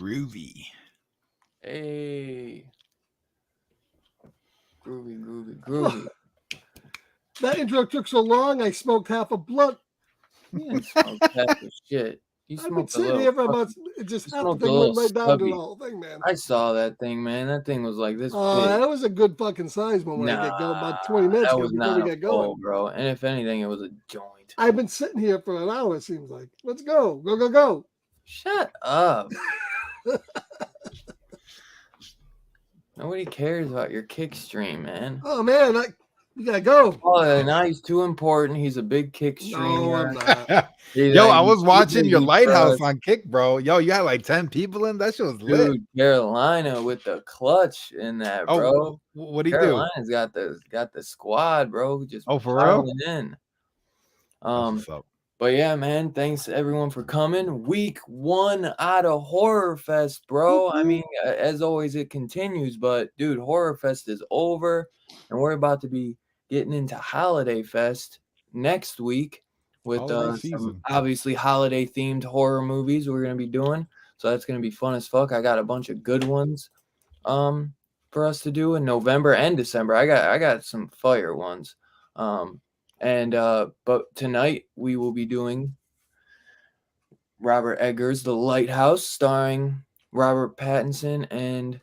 Groovy. Hey. Groovy. That intro took so long, I smoked half a blunt. You didn't smoke half the shit. You I've been smoked a sitting little. here for about, it just half the smoked a thing went little right down to stubby. the whole thing, man. I saw that thing, man. That thing was like this big. That was a good fucking size when I get going, about 20 minutes That ago was before not we a get going. bowl, bro. And if anything, it was a joint. I've been sitting here for an hour, it seems like. Let's go. Go. Shut up. Nobody cares about your kick stream, man. Oh, man, you gotta go. Oh, now he's too important. He's a big kick streamer. No, I'm not. Yo, I was watching your Lighthouse on Kick, bro. Yo, you had like 10 people in. That shit was lit. Dude, Carolina with the clutch in that, bro. Oh, what do you do? Carolina's got the squad, bro. Just for real? In. What's up? But yeah, man, thanks everyone for coming. Week 1 out of Horror Fest, bro. I mean, as always, it continues, but dude, Horror Fest is over, and we're about to be getting into Holiday Fest next week with some obviously holiday themed horror movies we're gonna be doing. So that's gonna be fun as fuck. I got a bunch of good ones for us to do in November and December. I got some fire ones. But tonight we will be doing Robert Eggers' The Lighthouse, starring Robert Pattinson and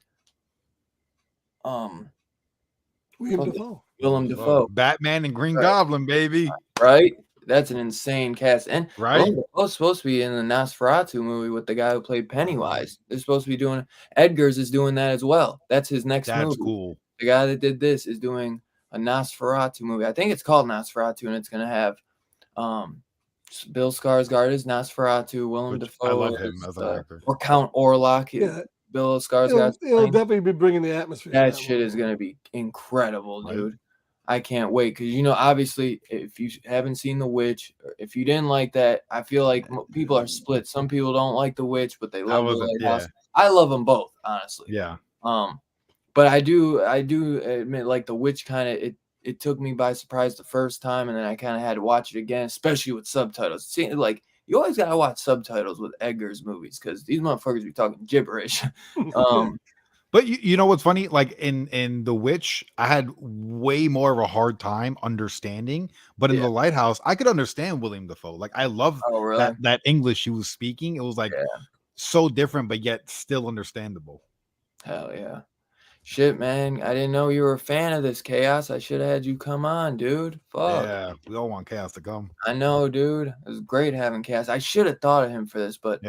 Willem Dafoe. Batman and Green Goblin, baby. Right? That's an insane cast. And right, Dafoe's supposed to be in the Nosferatu movie with the guy who played Pennywise. They're supposed to be doing Eggers is doing that as well. That's his next movie. That's cool. The guy that did this is doing a Nosferatu movie. I think it's called Nosferatu, and it's gonna have Bill Skarsgård is Nosferatu, Willem Dafoe. I love him as an actor. Or Count Orlok. Yeah. Bill Skarsgård. He'll definitely be bringing the atmosphere. That shit is gonna be incredible, dude. I can't wait because obviously, if you haven't seen The Witch, or if you didn't like that, I feel like people are split. Some people don't like The Witch, but they love The Lighthouse. I love them both, honestly. Yeah. But I do admit, like, The Witch kind of it took me by surprise the first time, and then I kind of had to watch it again, especially with subtitles. See, like, you always gotta watch subtitles with Eggers movies because these motherfuckers be talking gibberish. But you know what's funny? Like in The Witch, I had way more of a hard time understanding. But in The Lighthouse, I could understand William Dafoe. Like, I love that English he was speaking. It was like so different, but yet still understandable. Hell yeah. Shit, man. I didn't know you were a fan of this, Chaos. I should have had you come on, dude. Fuck. Yeah, we all want Chaos to come. I know, dude. It was great having Chaos. I should have thought of him for this, but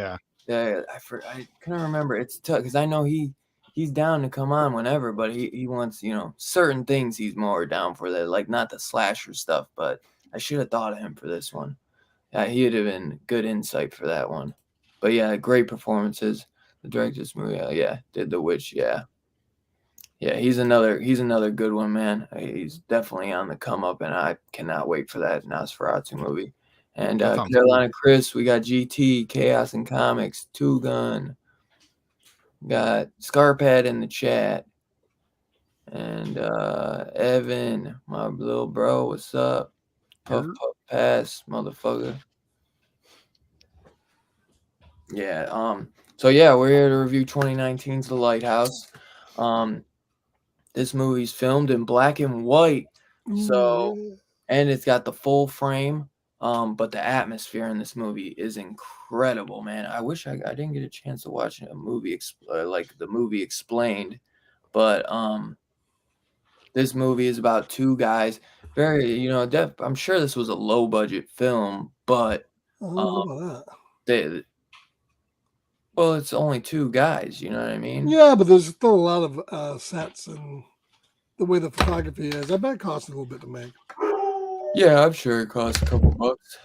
Yeah, I couldn't remember. It's tough because I know he's down to come on whenever, but he wants, certain things he's more down for, that, like not the slasher stuff, but I should have thought of him for this one. Yeah, he would have been good insight for that one. But yeah, great performances. The director's movie, did The Witch, yeah. Yeah, he's another good one, man. He's definitely on the come up, and I cannot wait for that Nosferatu movie. And That sounds Carolina cool. Chris, we got GT, Chaos and Comics, Two Gun, got Scarpad in the chat, and Evan, my little bro, what's up? Puff You're- Puff Pass, motherfucker. Yeah, so yeah, we're here to review 2019's The Lighthouse. This movie's filmed in black and white, so and it's got the full frame. But the atmosphere in this movie is incredible, man. I wish I didn't get a chance to watch a movie like the movie explained, but this movie is about two guys. Very, I'm sure this was a low budget film, but I don't know about that. they well, it's only two guys. You know what I mean? Yeah, but there's still a lot of sets and the way the photography is. I bet it costs a little bit to make. Yeah, I'm sure it costs a couple bucks.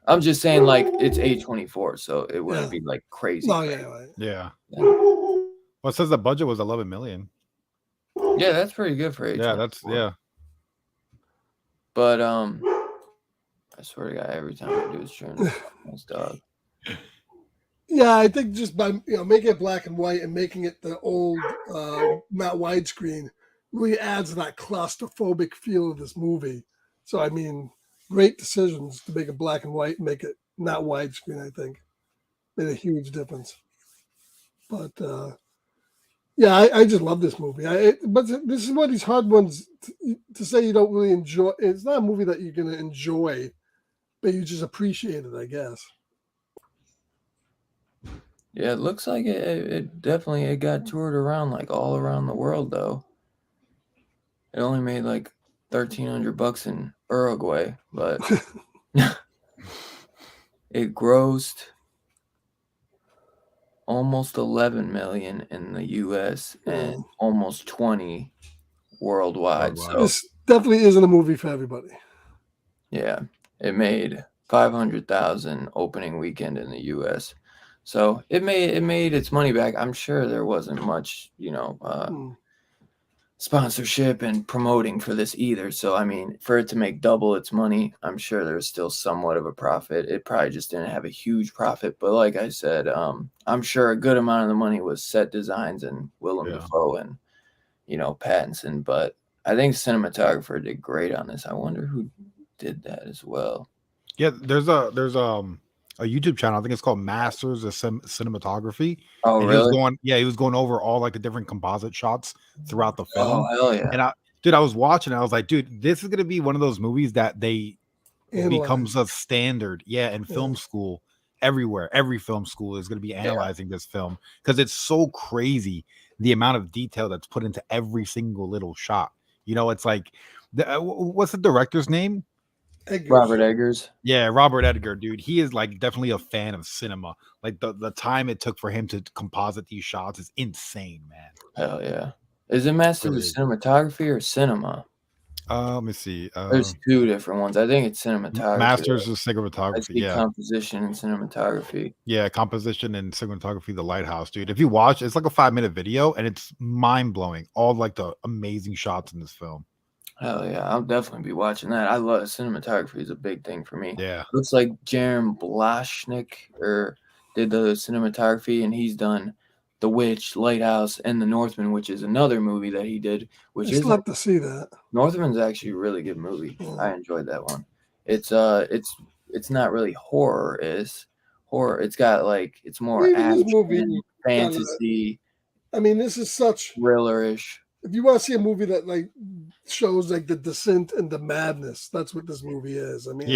I'm just saying, like, it's A24, so it wouldn't be like crazy. Oh yeah, right. Yeah. Well, it says the budget was 11 million. Yeah, that's pretty good for A24. Yeah, that's But I swear to God, every time I do is turn this dog. Yeah, I think just by making it black and white and making it the old not widescreen really adds that claustrophobic feel of this movie. So I mean, great decisions to make it black and white and make it not widescreen. I think made a huge difference. But yeah, I just love this movie. But this is one of these hard ones to say you don't really enjoy. It's not a movie that you're going to enjoy, but you just appreciate it, I guess. Yeah, it looks like it definitely got toured around, like all around the world, though. It only made like $1,300 in Uruguay, but it grossed almost 11 million in the US and almost 20 worldwide. So this definitely isn't a movie for everybody. Yeah, it made 500,000 opening weekend in the US. So it made its money back. I'm sure there wasn't much, sponsorship and promoting for this either. So I mean, for it to make double its money, I'm sure there's still somewhat of a profit. It probably just didn't have a huge profit, but like I said, I'm sure a good amount of the money was set designs and Willem Dafoe and Pattinson. But I think cinematographer did great on this. I wonder who did that as well. Yeah, there's a YouTube channel. I think it's called Masters of Cinematography. Oh, and really? He was going over all like the different composite shots throughout the film. Oh, hell yeah! And I was watching. I was like, dude, this is gonna be one of those movies that becomes a standard. Yeah, in film school everywhere. Every film school is gonna be analyzing this film because it's so crazy the amount of detail that's put into every single little shot. It's like, what's the director's name? Robert Eggers. Yeah, Robert Edgar, dude. He is like definitely a fan of cinema. Like the time it took for him to composite these shots is insane, man. Hell yeah. Is it Masters of Cinematography or Cinema? Let me see. There's two different ones. I think it's cinematography. Masters of Cinematography. Composition and cinematography. Yeah, composition and cinematography. The Lighthouse, dude. If you watch, it's like a 5-minute video, and it's mind blowing. All like the amazing shots in this film. Hell yeah, I'll definitely be watching that. I love cinematography is a big thing for me. Yeah, looks like Jaron Blashnik did the cinematography, and he's done The Witch, Lighthouse, and The Northman, which is another movie that he did. Which is love to see that. Northman's actually a really good movie. I enjoyed that one. It's not really horror. It's horror. It's got like it's more action, fantasy. I mean, this is such thriller-ish. If you want to see a movie that like shows like the descent and the madness, that's what this movie is. I mean,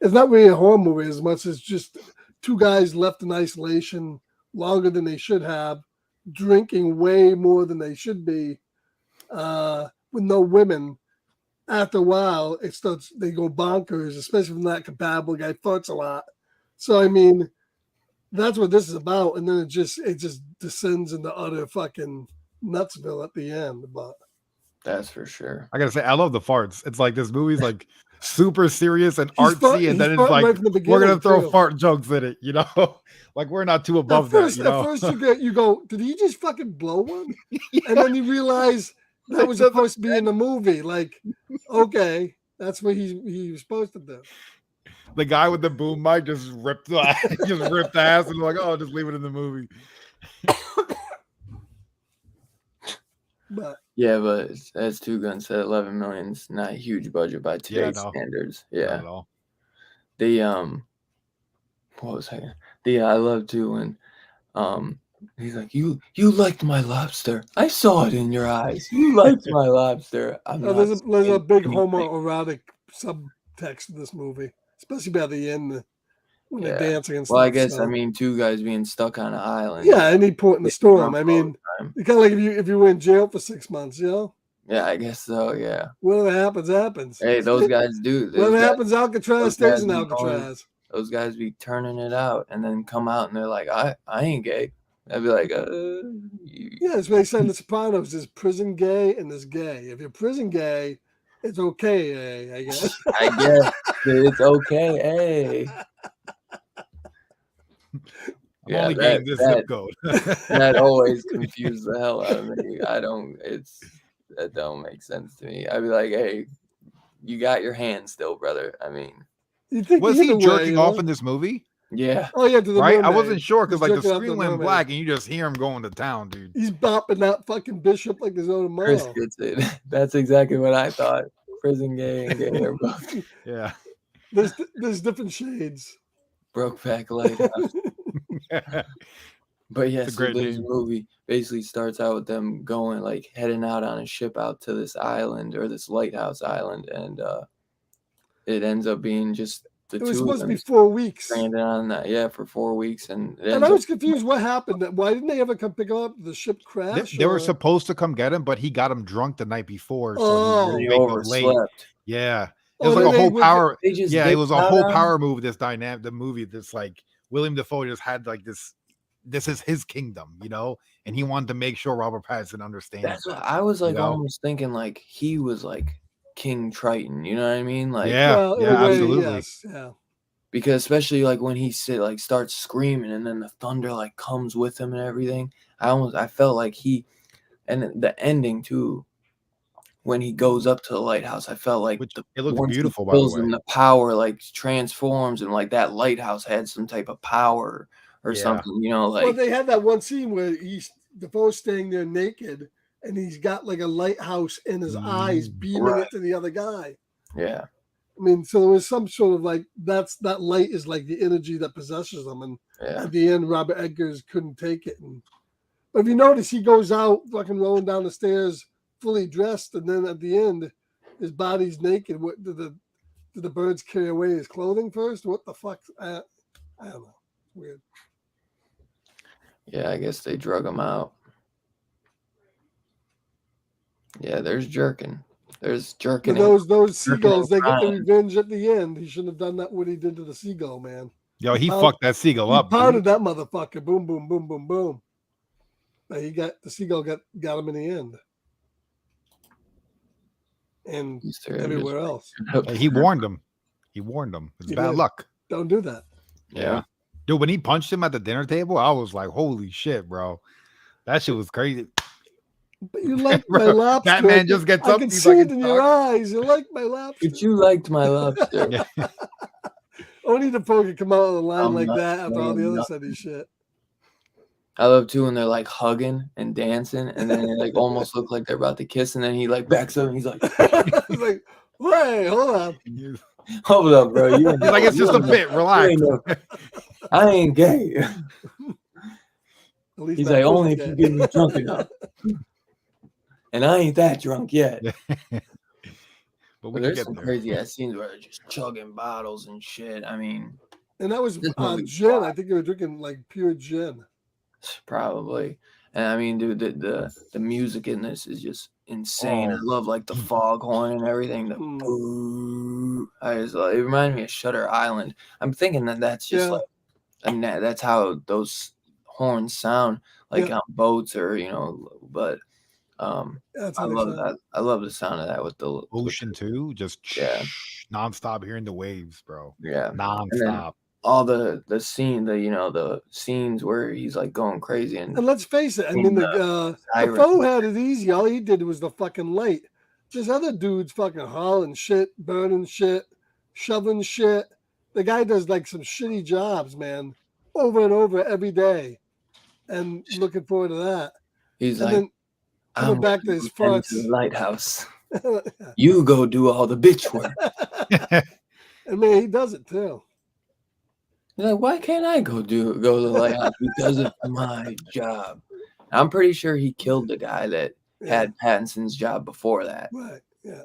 it's not really a horror movie as much as just two guys left in isolation longer than they should have, drinking way more than they should be, with no women. After a while, they go bonkers, especially when that compatible guy farts a lot. So I mean, That's what this is about, and then it just descends into utter fucking nutsville at the end. But That's for sure. I gotta say, I love the farts. It's like this movie's like super serious and he's artsy, and then it's farting like right from the we're beginning. gonna throw too. fart jokes in it, you know? Like we're not too above that, you know? At first you go, did he just fucking blow one? Yeah. And then you realize that was supposed to be in the movie. Like, okay, that's what he was supposed to do. The guy with the boom mic just ripped the ass, and like, oh, just leave it in the movie. But yeah, but as Two Guns said, 11 million is not a huge budget by today's standards. Yeah, not at all. The what was I? I love too when he's like, you liked my lobster. I saw it in your eyes. You liked my lobster. there's a big homoerotic subtext in this movie, especially by the end when they're dancing and stuff. Well, I guess I mean two guys being stuck on an island. Yeah, any point in the storm. I mean, it's kind of like if you were in jail for 6 months, you know. Yeah, I guess so. Yeah. Whatever happens, happens. Hey, those guys do. Whatever happens, Alcatraz stays in Alcatraz. Those guys be turning it out and then come out and they're like, I ain't gay. I'd be like, yeah, it's what they say in The Sopranos. There's prison gay and there's gay. If you're prison gay, it's okay, I guess. I guess it's okay, hey. I'm only getting this zip code. That always confused the hell out of me. That don't make sense to me. I'd be like, hey, you got your hand still, brother. I mean, was he jerking off in this movie? Yeah. Oh yeah, to the right. mermaid. I wasn't sure because like the jerking off screen the went mermaid. black and you just hear him going to town, dude. He's bopping that fucking Bishop like his own Chris tomorrow. gets it. That's exactly what I thought. Prison gay and gay are both. Yeah. There's different shades. Brokeback Lighthouse. But yes, so this movie basically starts out with them going like heading out on a ship out to this island or this lighthouse island, and it ends up being just the two. It was supposed to be 4 weeks. Stranded on that, for 4 weeks, and I was confused. What happened? Why didn't they ever come pick him up? The ship crashed. They were supposed to come get him, but he got him drunk the night before, so he overslept. Yeah, it was like a whole power. It was a whole power move. This dynamic, the movie. This like William Dafoe just had like this. This is his kingdom, you know, and he wanted to make sure Robert Pattinson understands. That's what I was like, almost thinking like he was like King Triton, you know what I mean? Like, absolutely, yes, yeah. Because especially like when he starts screaming and then the thunder like comes with him and everything. I felt like and the ending too. When he goes up to the lighthouse, I felt like it looked beautiful. By the way, and the power like transforms and like that lighthouse had some type of power. Or something, you know, like. Well, they had that one scene where Defoe's staying there naked, and he's got like a lighthouse in his eyes, beaming it to the other guy. Yeah. I mean, so there was some sort of like that light is like the energy that possesses them, and at the end, Robert Eggers couldn't take it. But if you notice, he goes out fucking rolling down the stairs, fully dressed, and then at the end, his body's naked. What did the birds carry away his clothing first? What the fuck? I don't know. It's weird. Yeah, I guess they drug him out. Yeah, there's jerking. There's jerking. Those seagulls, they get the revenge at the end. He shouldn't have done that what he did to the seagull, man. Yo, he fucked that seagull up. He pounded that motherfucker. Boom, boom, boom, boom, boom. But the seagull got him in the end. And everywhere else. He warned him. It's bad luck. Don't do that. Yeah. Dude, when he punched him at the dinner table, I was like, holy shit, bro. That shit was crazy. But you like my lobster. Batman just gets up. I can see it in your eyes. You like my lobster. But you liked my lobster. Only Defoe could come out with a line like that after all the other side of shit. I love too when they're like hugging and dancing, and then they like almost look like they're about to kiss, and then he like backs up and he's like, wait, hold on. Hold up, bro. He's like, it's just a bit. Relax. I ain't gay. He's like, only if you get me drunk enough. And I ain't that drunk yet. But there's some crazy ass scenes where they're just chugging bottles and shit. I mean, and that was gin. I think they were drinking like pure gin. Probably. And I mean, dude, the music in this is just insane. I love like the foghorn and everything. It reminded me of Shutter Island. I'm thinking that's just like and that's how those horns sound, like on boats or But that's I how they love sound. that. I love the sound of that with the Ocean too, just yeah, nonstop hearing the waves, bro. yeah, and then Nonstop. all the scene, the scenes where he's like going crazy and And let's face it, I mean, seeing the siren. Foe had it easy. All he did was the fucking light. This other dude's fucking hauling shit, burning shit, shoveling shit. The guy does like some shitty jobs, man, over and over every day. And looking forward to that. He's And like, then I'm coming back to gonna his tend to farts. the lighthouse. You go do all the bitch work. And man, he does it too. He's like, why can't I go to the lighthouse? Because it's my job. I'm pretty sure he killed the guy that had Pattinson's job before that. Right. Yeah.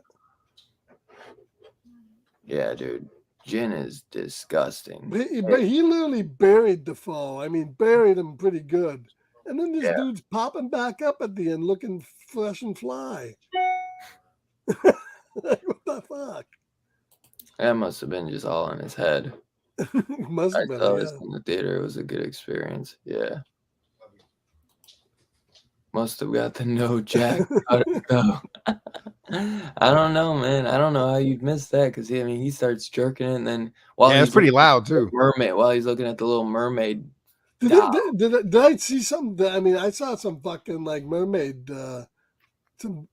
Yeah, dude. Jin is disgusting. But he literally buried Defoe. I mean, buried him pretty good. And then this dude's popping back up at the end looking fresh and fly. Like, what the fuck? That must have been just all in his head. Must have been. I saw this in the theater. It was a good experience. Yeah. Must have got to know Jack. I don't know, man. I don't know how you've missed that because he starts jerking it, and then it's pretty loud too. Mermaid, while he's looking at the little mermaid. Did I see something? I mean, I saw some fucking like mermaid, some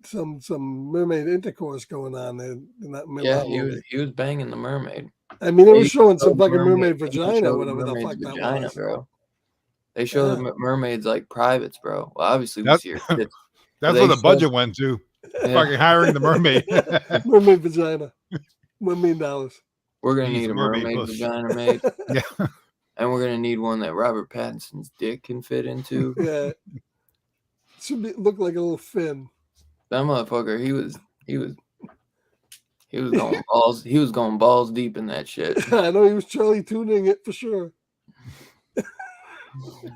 mermaid intercourse going on in that. Yeah, he was banging the mermaid. I mean, it was showing some fucking mermaid vagina, whatever the fuck that was, bro. They show the mermaids like privates, bro. Well, obviously we see her tits. That's where the budget went to. Fucking hiring the mermaid. Mermaid vagina. $1 million. We're gonna need a mermaid vagina made. Yeah. And we're gonna need one that Robert Pattinson's dick can fit into. Yeah. Look like a little fin. That motherfucker, he was going balls. He was going balls deep in that shit. I know he was Charlie tuning it for sure.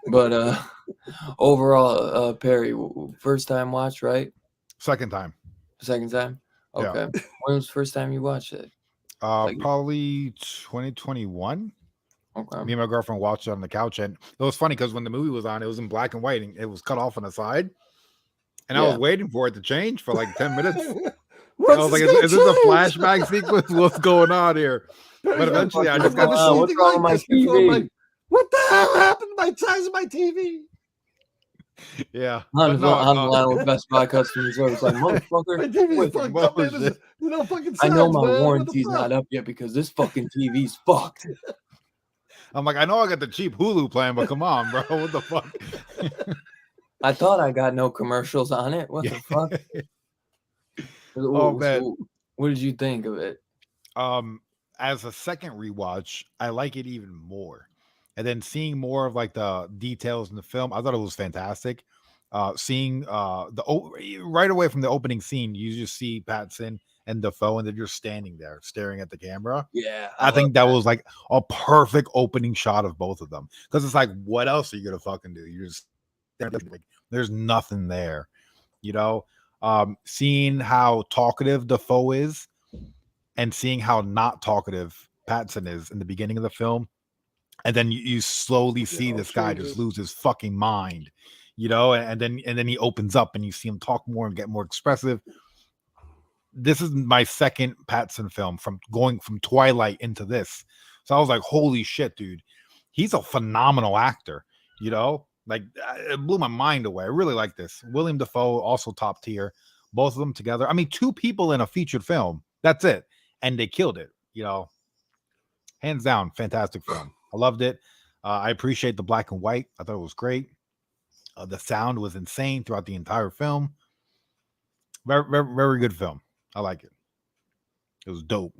But overall, Perry, first time watch, right? Second time. Second time? Okay. Yeah. When was the first time you watched it? Probably 2021. Okay. Me and my girlfriend watched it on the couch, and it was funny because when the movie was on, it was in black and white, and it was cut off on the side. And I was waiting for it to change for like 10 minutes. I was like, is this a flashback sequence? What's going on here? But eventually, I just got to see what's wrong with my TV. What the hell happened to my size of my TV? Yeah. I'm the line with Best Buy customer service. Like, motherfucker. My TV's fucked up, man. Fucking size, I know my man. warranty's not up yet because this fucking TV's fucked. I'm like, I know I got the cheap Hulu plan, but come on, bro. What the fuck? I thought I got no commercials on it. What the fuck? Man. What did you think of it? As a second rewatch, I like it even more. And then seeing more of like the details in the film, I thought it was fantastic. Seeing right away from the opening scene, you just see Pattinson and Defoe, and they're just standing there staring at the camera. Yeah, I think that was like a perfect opening shot of both of them, because it's like, what else are you gonna fucking do? You're just like, there's nothing there, seeing how talkative Defoe is and seeing how not talkative Pattinson is in the beginning of the film, and then you slowly see this guy just lose his fucking mind, and then he opens up and you see him talk more and get more expressive. This is my second Pattinson film from going from Twilight into this. So I was like, holy shit, dude. He's a phenomenal actor, Like, it blew my mind away. I really like this. William Dafoe, also top tier. Both of them together. I mean, two people in a featured film. That's it. And they killed it, Hands down, fantastic film. I loved it. I appreciate the black and white. I thought it was great. The sound was insane throughout the entire film. Very, very, very good film. I like it. It was dope.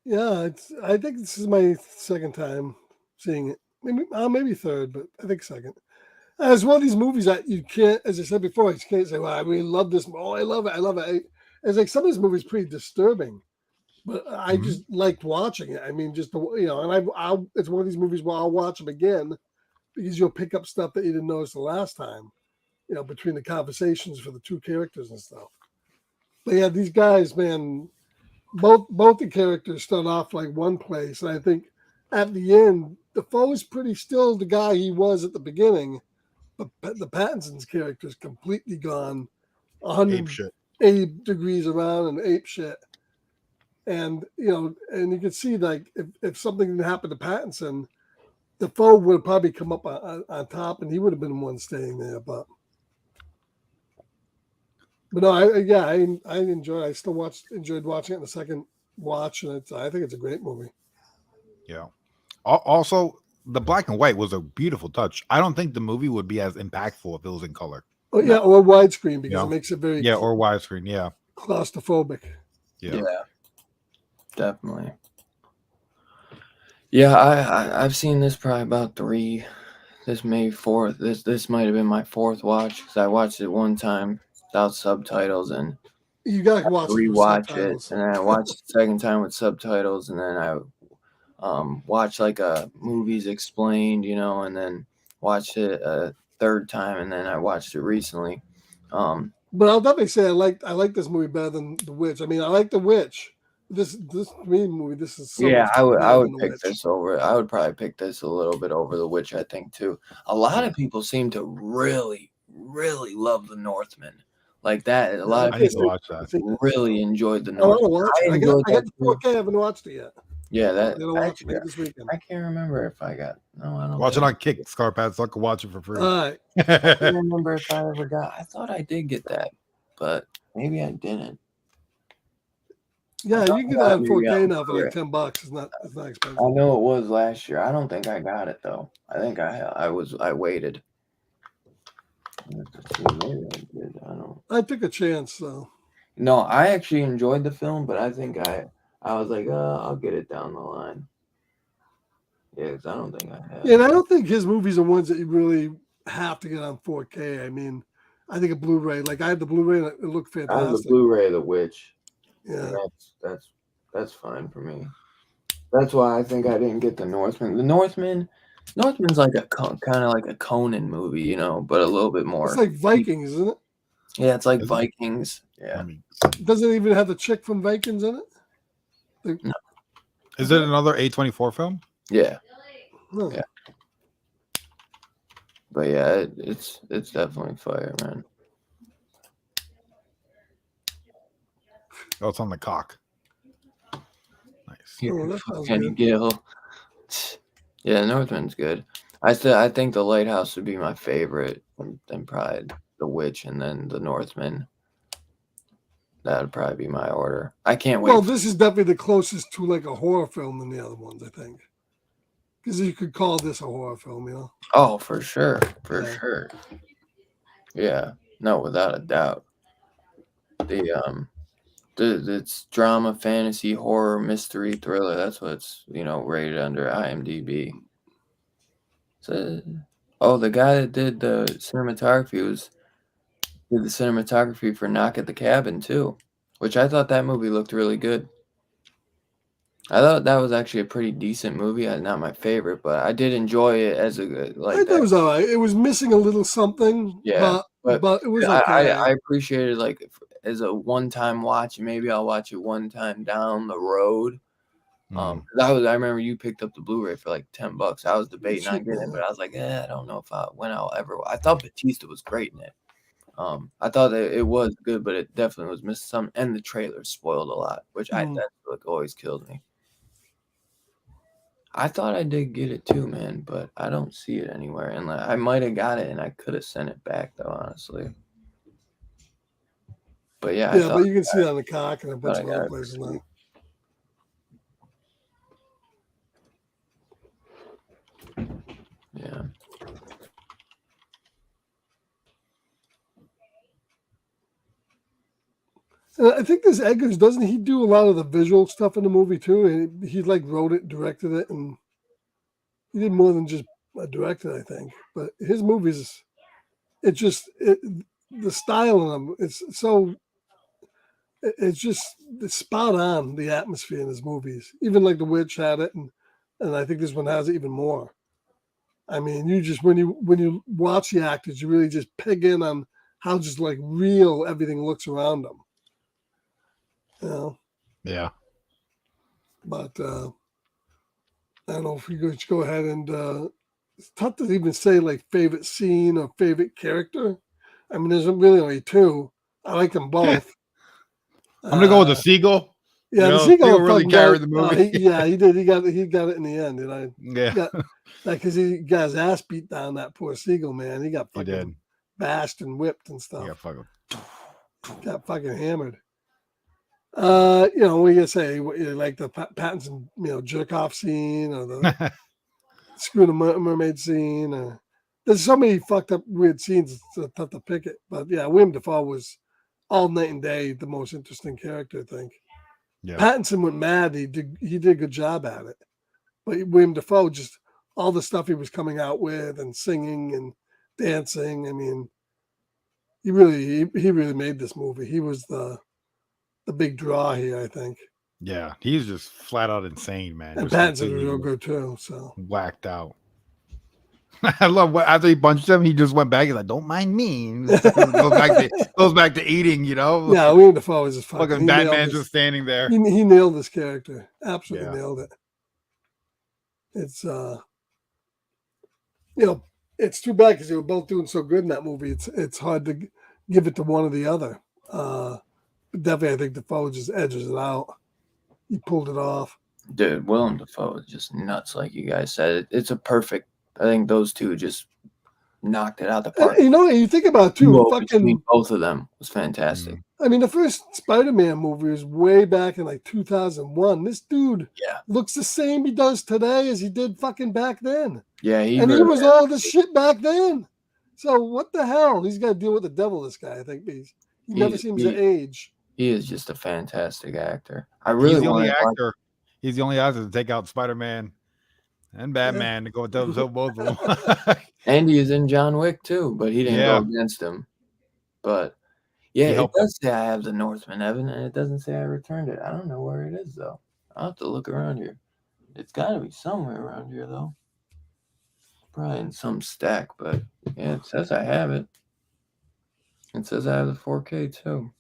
Yeah, I think this is my second time seeing it. Maybe third, but I think second. It's one of these movies that you can't, as I said before, you can't say, well, I really love this. Oh, I love it. It's like some of these movies pretty disturbing, but I just liked watching it. I mean, just, and it's one of these movies where I'll watch them again because you'll pick up stuff that you didn't notice the last time, between the conversations for the two characters and stuff. But yeah, these guys, man, both the characters start off like one place, and I think at the end, Defoe's pretty still the guy he was at the beginning, but the Pattinson's character is completely gone, Ape shit. 180 degrees around and ape shit. And and you can see like if something didn't happen to Pattinson, Defoe would have probably come up on top, and he would have been the one staying there. But no, I enjoyed. I still enjoyed watching it in the second watch, and I think it's a great movie. Yeah. Also, the black and white was a beautiful touch. I don't think the movie would be as impactful if it was in color. Oh yeah, or widescreen because it makes it very or widescreen. Yeah, claustrophobic. Yeah, definitely. Yeah, I've seen this probably about 3. This may 4th. This might have been my 4th watch because I watched it one time without subtitles and you gotta watch rewatch it, and then I watched it the second time with subtitles, and then I watched like a Movies Explained, and then watched it a third time, and then I watched it recently. But I'll definitely say I like this movie better than The Witch. I mean, I like The Witch. This movie, this is so much I would than The pick Witch. this over. I would probably pick this a little bit over The Witch, I think too. A lot of people seem to really, really love The Northman. Like that. A lot of people watch that. really enjoyed The I want to Northman. watch it. I got the 4K. I haven't watched it yet. Yeah, I'm gonna watch it this weekend. I can't remember if I got. No, I don't. Watch it on Kick, Scarpads, so I can watch it for free. All right. I can't remember if I ever got. I thought I did get that, but maybe I didn't. Yeah, you can get that on 4K now for like $10. It's not expensive. I know it was last year. I don't think I got it though. I think I waited. I took a chance though. No, I actually enjoyed the film, but I think I was like, I'll get it down the line. Yeah, because I don't think I have. Yeah, and I don't think his movies are ones that you really have to get on 4K. I mean, I think a Blu-ray, like I had the Blu-ray and it looked fantastic. I have the Blu-ray of The Witch. Yeah, that's fine for me. That's why I think I didn't get The Northman. The Northman's like kind of like a Conan movie, but a little bit more. It's like Vikings, isn't it? Yeah, it's like Vikings. Yeah. Doesn't it even have the chick from Vikings in it? No. Is it another A24 film? Yeah. No. Yeah. But yeah, it's definitely fire, man. Oh, it's on the cock. Nice. Kenny Gill. Yeah, Northman's good. I think The Lighthouse would be my favorite, then probably The Witch, and then The Northman. That would probably be my order. I can't wait. Well, this is definitely the closest to like a horror film than the other ones, I think. Because you could call this a horror film, Oh, for sure. For sure. Yeah. No, without a doubt. It's drama, fantasy, horror, mystery, thriller. That's what it's, rated under IMDb. So, the guy that did the cinematography did the cinematography for Knock at the Cabin too, which I thought that movie looked really good. I thought that was actually a pretty decent movie. Not my favorite, but I did enjoy it as a like. I thought it was all right. It was missing a little something. Yeah, but it was okay. I appreciated like as a one-time watch. Maybe I'll watch it one time down the road. I remember you picked up the Blu-ray for like $10. I was debating on getting it, but I was like, I don't know when I'll ever. I thought Batista was great in it. I thought that it was good, but it definitely was missing some, and the trailer spoiled a lot, which that's what always kills me. I thought I did get it too, man, but I don't see it anywhere, and I might have got it, and I could have sent it back though, honestly. But yeah, but you can see it on the cock and a bunch of other places now. Yeah. And I think this Eggers, doesn't he do a lot of the visual stuff in the movie too? And he like wrote it, directed it, and he did more than just direct it, I think. But his movies, the style in them, it's spot on, the atmosphere in his movies. Even like The Witch had it, and I think this one has it even more. I mean, you just when you watch the actors, you really just peg in on how just like real everything looks around them. Yeah. But I don't know if we could go ahead and it's tough to even say like favorite scene or favorite character. I mean, there's really only two. I like them both. I'm gonna go with the Uh, seagull. You yeah, the know, seagull seagull I really fucking got. carried the movie. Yeah, he did. He got it in the end, and I Yeah, got that because he got his ass beat down. That poor seagull man. He got he did. fucking bashed and whipped and He stuff. got fucking. Got fucking hammered. What do you say? Like the Pattinson, jerk off scene or the screw the mermaid scene. There's so many fucked up weird scenes. It's tough to pick it, but yeah, William Dafoe was all night and day the most interesting character. I think Yeah, Pattinson went mad. He did a good job at it, but William Dafoe just all the stuff he was coming out with and singing and dancing. I mean, he really made this movie. He was the big draw here, I think. yeah. He's just flat out insane, man. And Just Pattinson was completely real good too. So whacked out. I love what after he punched him, he just went back. He's like, "Don't mind me." Goes back to eating. You know, yeah, William Dafoe is just fucking. fucking He nailed Batman this. just standing there. He nailed this character. Absolutely Yeah. nailed it. It's it's too bad because they were both doing so good in that movie. It's hard to give it to one or the other. But definitely, I think Dafoe just edges it out. He pulled it off. Dude, Willem Dafoe is just nuts, like you guys said. It's a perfect. I think those two just knocked it out the park. You think about it too. Between both of them was fantastic. I mean, the first Spider-Man movie was way back in like 2001. This dude looks the same he does today as he did fucking back then. Yeah, he was all the shit back then. So what the hell? He's got to deal with the devil. This guy, I think, he never seems to age. He is just a fantastic actor. He's the only actor. He's the only actor to take out Spider-Man and Batman to go with both of them. And he is in John Wick too, but he didn't go against him. But yeah, it does say I have the Northman, Evan, and it doesn't say I returned it. I don't know where it is though. I'll have to look around here. It's got to be somewhere around here though. Probably in some stack, but yeah, it says I have it. It says I have the 4K too.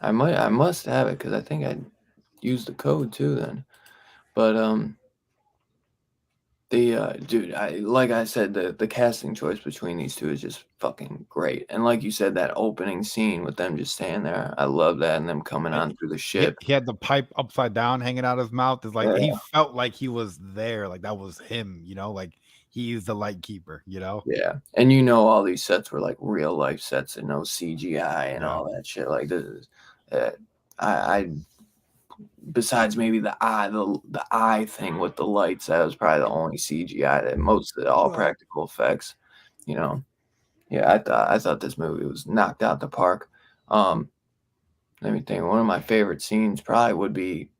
I must have it because I think I used the code too then. But dude, like I said, the casting choice between these two is just fucking great. And like you said, that opening scene with them just standing there, I love that, and them coming on through the ship. He had the pipe upside down hanging out his mouth. It's like he felt like he was there, like that was him, like he's the light keeper, Yeah, and all these sets were like real life sets and no CGI and all that shit. Like this is, I besides maybe the eye thing with the lights, that was probably the only CGI. That most of it all practical effects. Yeah, I thought this movie was knocked out the park. Let me think. One of my favorite scenes probably would be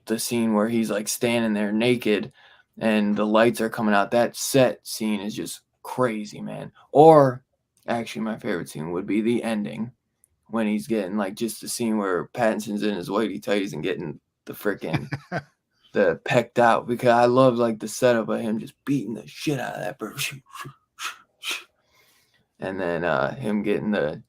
the scene where he's like standing there naked and the lights are coming out. That set scene is just crazy, man. Or actually, my favorite scene would be the ending when he's getting like just the scene where Pattinson's in his whitey tighties and getting the freaking the pecked out, because I love like the setup of him just beating the shit out of that bird, and then him getting the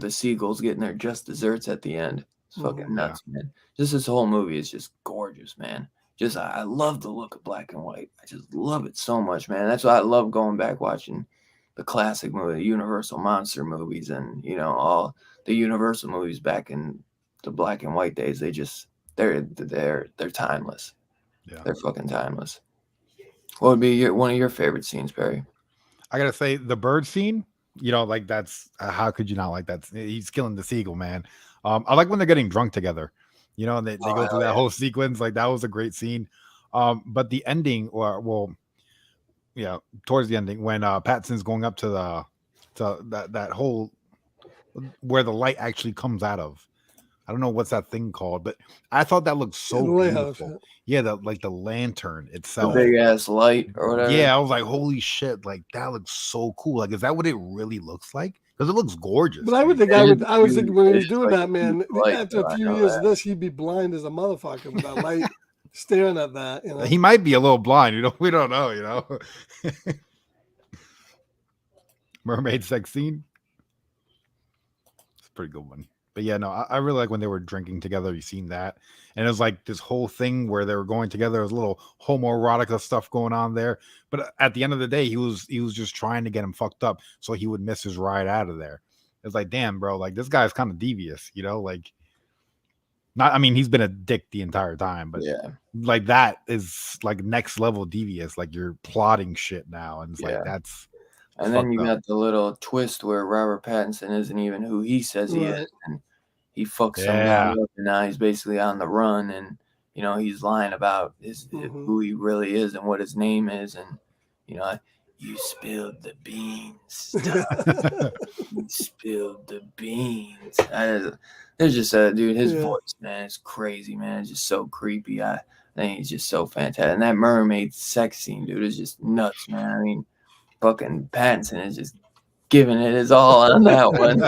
seagulls getting their just desserts at the end. It's fucking nuts, man. Just this whole movie is just gorgeous, man. Just I love the look of black and white. I just love it so much, man. That's why I love going back watching the classic movie, the Universal monster movies, and all the Universal movies back in the black and white days. They're timeless. Yeah. They're fucking timeless. What would be one of your favorite scenes, Perry? I gotta say the bird scene. Like that's how could you not like that? He's killing the seagull, man. I like when they're getting drunk together. And they go through that whole sequence. Like that was a great scene. But the ending, towards the ending when Pattinson's going up to that whole where the light actually comes out of. I don't know what's that thing called, but I thought that looked so beautiful. Yeah, the lantern itself, the big ass light or whatever. Yeah, I was like, holy shit, like that looks so cool. Like, is that what it really looks like? Because it looks gorgeous. But I would think I was thinking when he was doing that, man, after a few years of this, he'd be blind as a motherfucker with that light staring at that. He might be a little blind. We don't know. Mermaid sex scene. It's a pretty good one. But yeah, no, I really like when they were drinking together. You seen that, and it was like this whole thing where they were going together. There was a little homoerotica stuff going on there. But at the end of the day, he was just trying to get him fucked up so he would miss his ride out of there. It's like, damn, bro, like this guy's kind of devious, like not. I mean, he's been a dick the entire time, but Yeah. like that is like next level devious. Like you're plotting shit now, and it's like Yeah. that's And then fucked you up. got the little twist where Robert Pattinson isn't even who he says he is, Right. and he fucks some guy Yeah. up, and now he's basically on the run, and he's lying about Mhm. who he really is and what his name is, and you spilled the beans, Tom. You spilled the beans. There's just dude, his Yeah. voice, man, is crazy, man. It's just so creepy. I think he's just so fantastic, and that mermaid sex scene, dude, is just nuts, man. I mean, fucking Pattinson is just giving it his all on that one.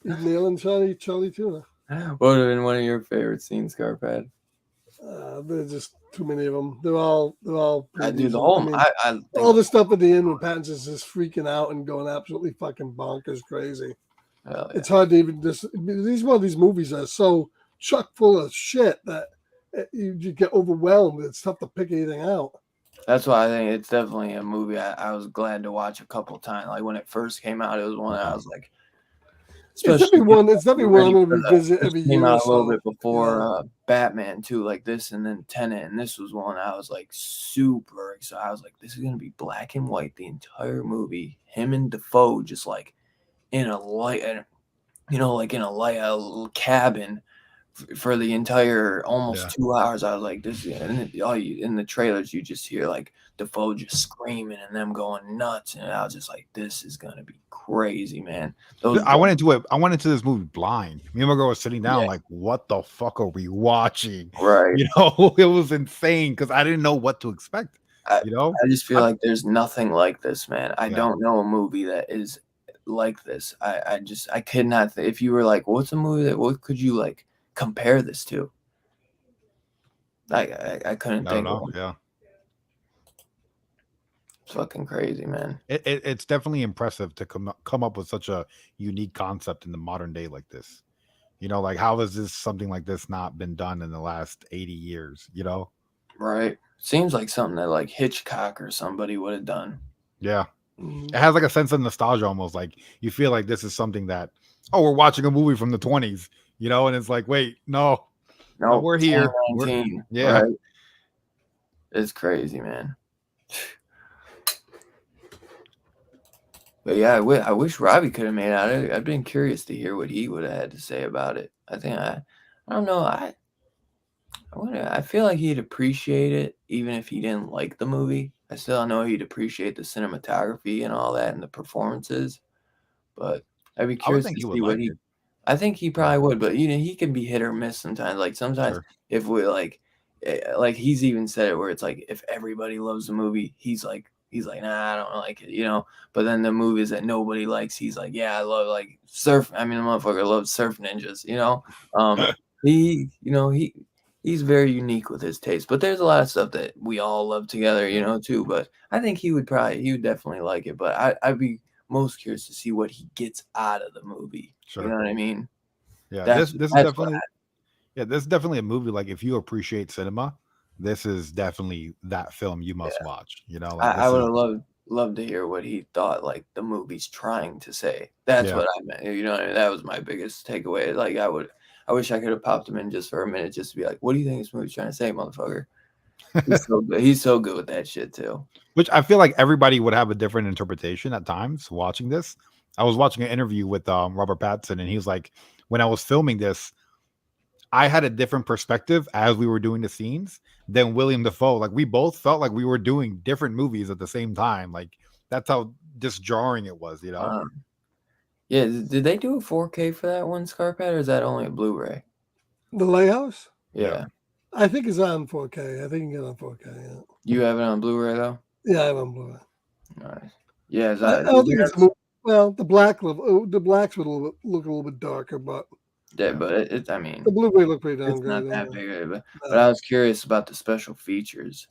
He's nailing Charlie Tuna. What would have been one of your favorite scenes, Scarpad? There's just too many of them. They're all. I do the decent. whole. I mean, I think all the stuff at the end when Pattinson's just freaking out and going absolutely fucking bonkers crazy. hell yeah. It's hard to even just. These one of these movies are so chock full of shit that you get overwhelmed. It's tough to pick anything out. That's why I think it's definitely a movie I was glad to watch a couple times. Like when it first came out, it was one that I was like, It's definitely one. It's definitely one I'm going to revisit every it came year. out Or a little so. bit before Batman too, like this, and then Tenet, and this was one I was like super excited. I was like, this is gonna be black and white the entire movie. Him and Defoe just like in a light, like in a little cabin for the entire almost 2 hours. I was like, this, and in the trailers you just hear like Defoe just screaming and them going nuts, and I was just like, this is gonna be crazy, man. I went into this movie blind. Me and my girl was sitting down, like, what the fuck are we watching? Right. It was insane because I didn't know what to expect. I just feel like there's nothing like this, man. I Yeah. don't know a movie that is like this. I could not. If you were like, what's a movie what could you like compare this to? I couldn't think of one. Yeah. It's fucking crazy, man. It's definitely impressive to come up with such a unique concept in the modern day like this. Like how has this something like this not been done in the last 80 years? Right. Seems like something that like Hitchcock or somebody would have done. Yeah. It has like a sense of nostalgia almost. Like you feel like this is something that, we're watching a movie from the 20s, and it's like, wait, no, we're here. Yeah. Right? It's crazy, man. But yeah, I wish Robbie could have made it out. I've been curious to hear what he would have had to say about it. I think I don't know. I feel like he'd appreciate it even if he didn't like the movie. I still know he'd appreciate the cinematography and all that and the performances. But I'd be curious to see what he. I think he probably would, but he can be hit or miss sometimes. Like sometimes if we like he's even said it where it's like if everybody loves the movie, he's like, nah, I don't like it, But then the movies that nobody likes, he's like, yeah, I love like surf. I mean, the motherfucker loves Surf Ninjas, He's very unique with his taste. But there's a lot of stuff that we all love together, too. But I think he would definitely like it. But I'd be most curious to see what he gets out of the movie. Sure. You know what I mean? Yeah, this is definitely this is definitely a movie. Like if you appreciate cinema, this is definitely that film you must watch. I would have loved to hear what he thought like the movie's trying to say. That's what I meant. That was my biggest takeaway. Like I wish I could have popped him in just for a minute just to be like, what do you think this movie's trying to say, motherfucker? He's so good. He's so good with that shit too. Which I feel like everybody would have a different interpretation at times watching this. I was watching an interview with Robert Pattinson, and he was like, when I was filming this, I had a different perspective as we were doing the scenes than William Dafoe. Like we both felt like we were doing different movies at the same time. Like that's how disjarring it was, Yeah. Did they do a 4K for that one, Scarpad, or is that only a Blu-ray? The Lighthouse? Yeah. I think it's on 4K. I think you can get it on 4K. Yeah. You have it on Blu-ray though? Yeah, I have it on Blu-ray. Nice. Yeah, I don't think it's the black level. The blacks would look a little bit darker, but but it's I mean the Blu-ray look pretty darn it's good. Not that big, but I was curious about the special features.